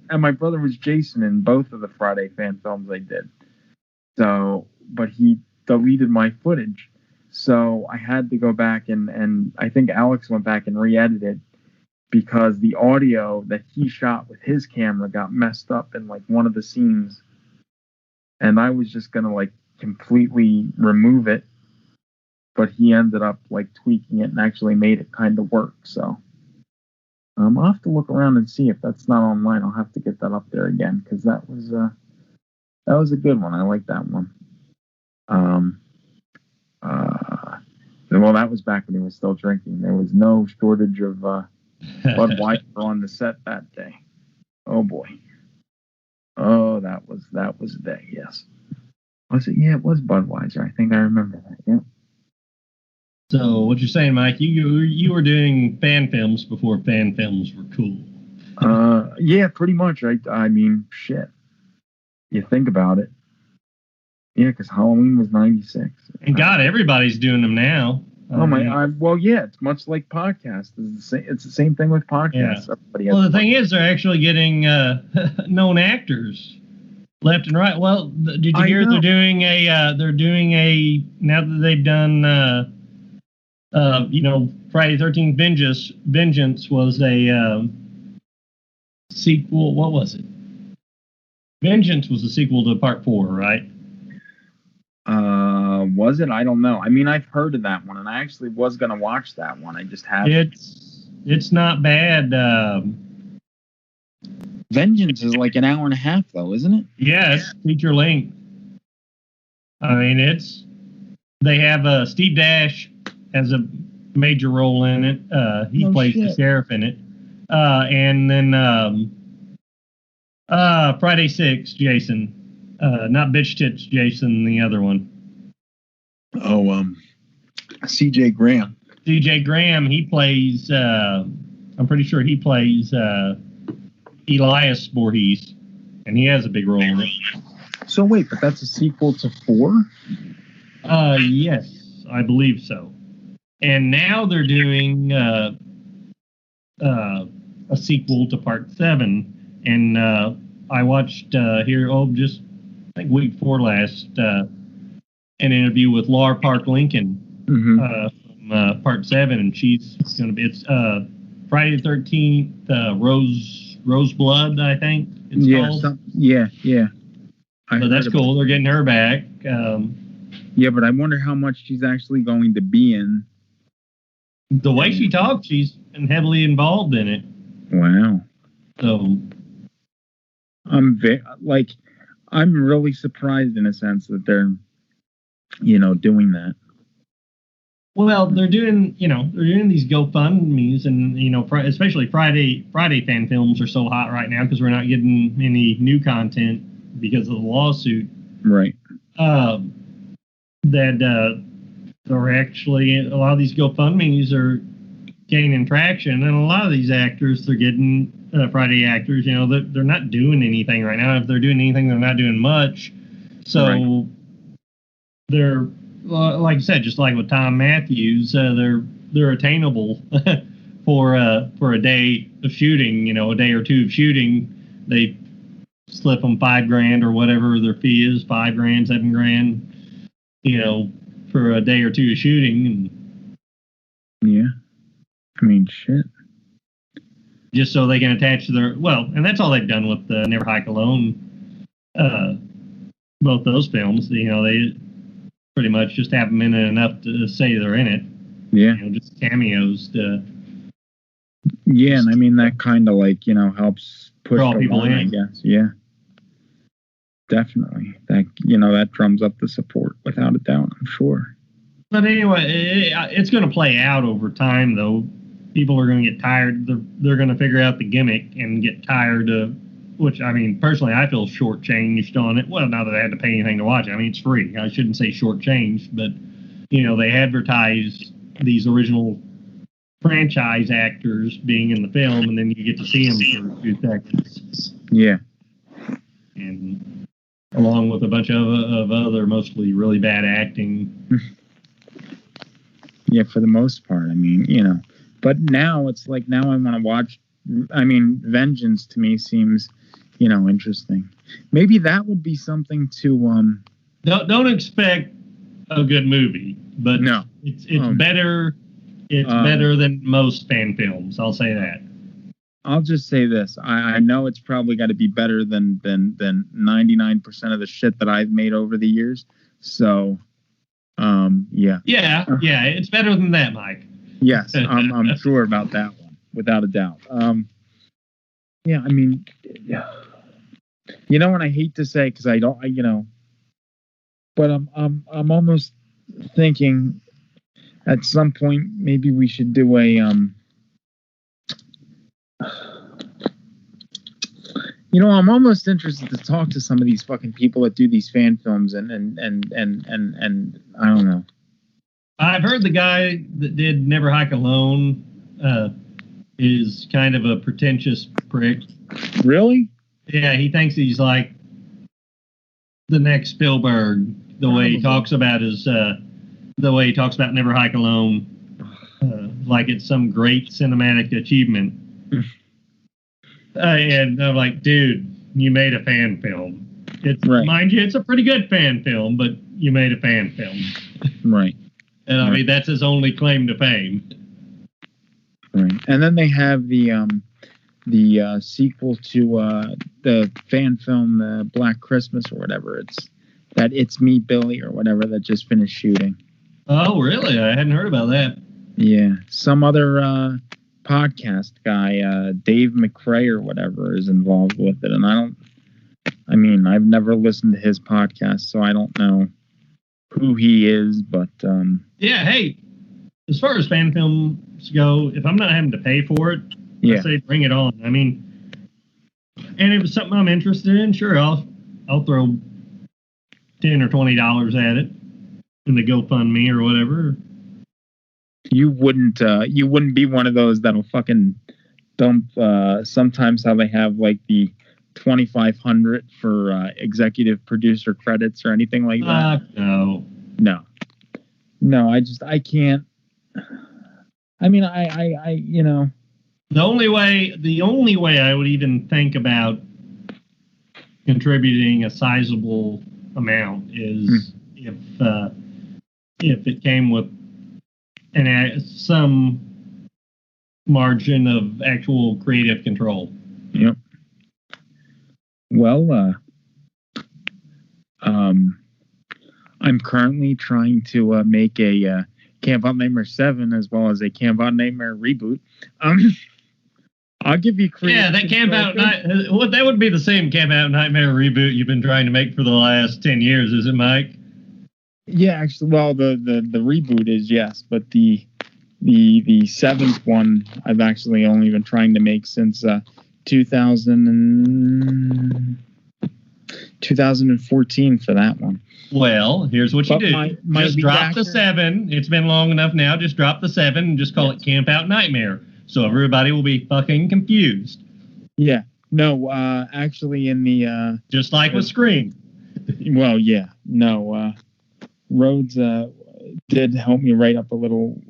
C: and my brother was Jason in both of the Friday fan films I did. So, but he deleted my footage. So I had to go back and I think Alex went back and re-edited it because the audio that he shot with his camera got messed up in like one of the scenes. And I was just going to like completely remove it. But he ended up like tweaking it and actually made it kind of work. So I'll have to look around and see if that's not online. I'll have to get that up there again because that was a good one. I like that one. Well, that was back when he was still drinking. There was no shortage of Budweiser on the set that day. Oh boy. Oh, that was a day. Yes. Was it? Yeah, it was Budweiser. I think I remember that. Yeah.
B: So what you're saying, Mike? You were doing fan films before fan films were cool.
C: Yeah, pretty much. I mean, shit. You think about it. Yeah, because Halloween was '96.
B: And God, everybody's doing them now.
C: Well, yeah, it's much like podcasts. It's the same thing with podcasts.
B: Yeah. Well, the thing is, they're actually getting known actors left and right. Well, did you hear they're doing a now that they've done Friday 13th Vengeance was a sequel. What was it? Vengeance was a sequel to Part 4, right?
C: Was it? I don't know. I mean, I've heard of that one, and I actually was going to watch that one. I just haven't.
B: It's not bad.
C: Vengeance is like an hour and a half, though, isn't it?
B: Yes, feature length. I mean, they have Steve Dash has a major role in it. He plays the sheriff in it. And then Friday 6, Jason. Not Bitch Tits Jason, the other one.
C: Oh, C.J. Graham.
B: C.J. Graham, he plays, I'm pretty sure he plays Elias Voorhees, and he has a big role in it.
C: So wait, but that's a sequel to 4?
B: Yes, I believe so. And now they're doing a sequel to Part 7, and I watched just I think week 4 last, an interview with Laura Park Lincoln from Part 7, and she's going to be, it's Friday the 13th, Rose Blood, I think it's called.
C: Yeah.
B: So that's cool. They're getting her back.
C: Yeah, but I wonder how much she's actually going to be in.
B: The way she talks, she's been heavily involved in it.
C: Wow.
B: So
C: I'm really surprised in a sense that they're, doing that.
B: Well, they're doing these GoFundMes, and especially Friday fan films are so hot right now because we're not getting any new content because of the lawsuit.
C: Right.
B: That they're actually, a lot of these GoFundMes are gaining traction, and a lot of these actors, they're getting Friday actors. They're not doing anything right now. If they're doing anything, they're not doing much. So they're, like I said, just like with Tom Matthews, they're attainable for a day of shooting. A day or two of shooting, they slip them $5,000 or whatever their fee is, $5,000, $7,000. For a day or two of shooting.
C: Yeah. I mean, shit.
B: Just so they can attach to and that's all they've done with Never Hike Alone. Both those films, they pretty much just have them in it enough to say they're in it.
C: Yeah.
B: Just cameos to.
C: Yeah, and I mean, that kind of helps push
B: draw people in,
C: I guess. Yeah. Definitely. That drums up the support without a doubt, I'm sure.
B: But anyway, it's going to play out over time, though. People are going to get tired. They're going to figure out the gimmick and get tired of, which, I mean, personally, I feel shortchanged on it. Well, not that I had to pay anything to watch it. I mean, it's free. I shouldn't say shortchanged, but, they advertise these original franchise actors being in the film, and then you get to see them for a few seconds.
C: Yeah.
B: And along with a bunch of other mostly really bad acting.
C: Yeah, for the most part. I mean, but now it's like, now I want to watch. I mean, Vengeance to me seems interesting. Maybe that would be something to
B: Don't expect a good movie, but
C: no,
B: it's better. It's better than most fan films. I'll say that.
C: I'll just say this: I know it's probably got to be better than 99% of the shit that I've made over the years. So, yeah.
B: Yeah, it's better than that, Mike.
C: Yes, I'm sure about that one, without a doubt. Yeah, I mean, and I hate to say because I don't, but I'm almost thinking at some point maybe we should do a I'm almost interested to talk to some of these fucking people that do these fan films and I don't know.
B: I've heard the guy that did Never Hike Alone is kind of a pretentious prick.
C: Really?
B: Yeah, he thinks he's like the next Spielberg. The way he talks about Never Hike Alone, like it's some great cinematic achievement. And I'm like, dude, you made a fan film. It's right. Mind you, it's a pretty good fan film, but you made a fan film.
C: Right.
B: And I mean, that's his only claim to fame.
C: Right. And then they have the sequel to the fan film Black Christmas or whatever. It's Me, Billy or whatever that just finished shooting.
B: Oh, really? I hadn't heard about that.
C: Yeah. Some other podcast guy, Dave McRae or whatever, is involved with it. And I've never listened to his podcast, so I don't know who he is, but
B: yeah, hey, as far as fan films go, if I'm not having to pay for it, I say bring it on. I mean, and if it's something I'm interested in, sure, I'll throw $10 or $20 at it in the GoFundMe or whatever.
C: You wouldn't be one of those that'll fucking dump sometimes how they have like the $2,500 for executive producer credits or anything like that. No, I can't. I mean, I
B: the only way I would even think about contributing a sizable amount is if it came with some margin of actual creative control.
C: Yep. Well, I'm currently trying to make a Camp Out Nightmare 7 as well as a Camp Out Nightmare reboot. I'll give you credit.
B: Yeah, that Camp Out that would be the same Camp Out Nightmare reboot you've been trying to make for the last 10 years, is it, Mike?
C: Yeah, actually, well, the reboot is yes, but the seventh one I've actually only been trying to make since 2014 for that one.
B: Well, here's what you do. Just drop the 7. It's been long enough now. Just drop the 7 and just call it Camp Out Nightmare. So everybody will be fucking confused.
C: Yeah. No, actually in the...
B: just like with Scream.
C: Well, yeah. No, Rhodes did help me write up a little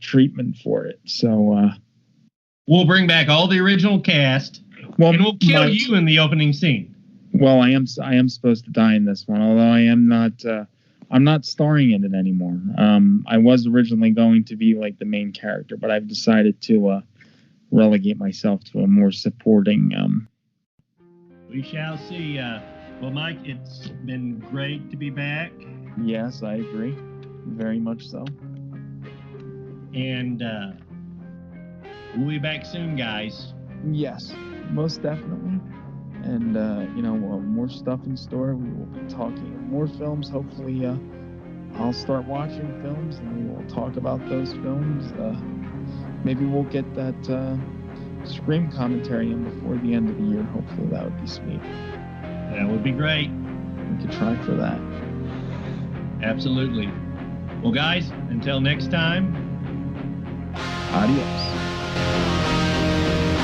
C: treatment for it. So...
B: we'll bring back all the original cast, and we'll kill you in the opening scene.
C: Well, I am supposed to die in this one, although I am not. I'm not starring in it anymore. I was originally going to be like the main character, but I've decided to relegate myself to a more supporting.
B: We shall see. Well, Mike, it's been great to be back.
C: Yes, I agree, very much so.
B: And we'll be back soon, guys.
C: Yes, most definitely. And, more stuff in store. We will be talking more films. Hopefully, I'll start watching films and we will talk about those films. Maybe we'll get that Scream commentary in before the end of the year. Hopefully, that would be sweet.
B: That would be great.
C: We could try for that.
B: Absolutely. Well, guys, until next time.
C: Adios.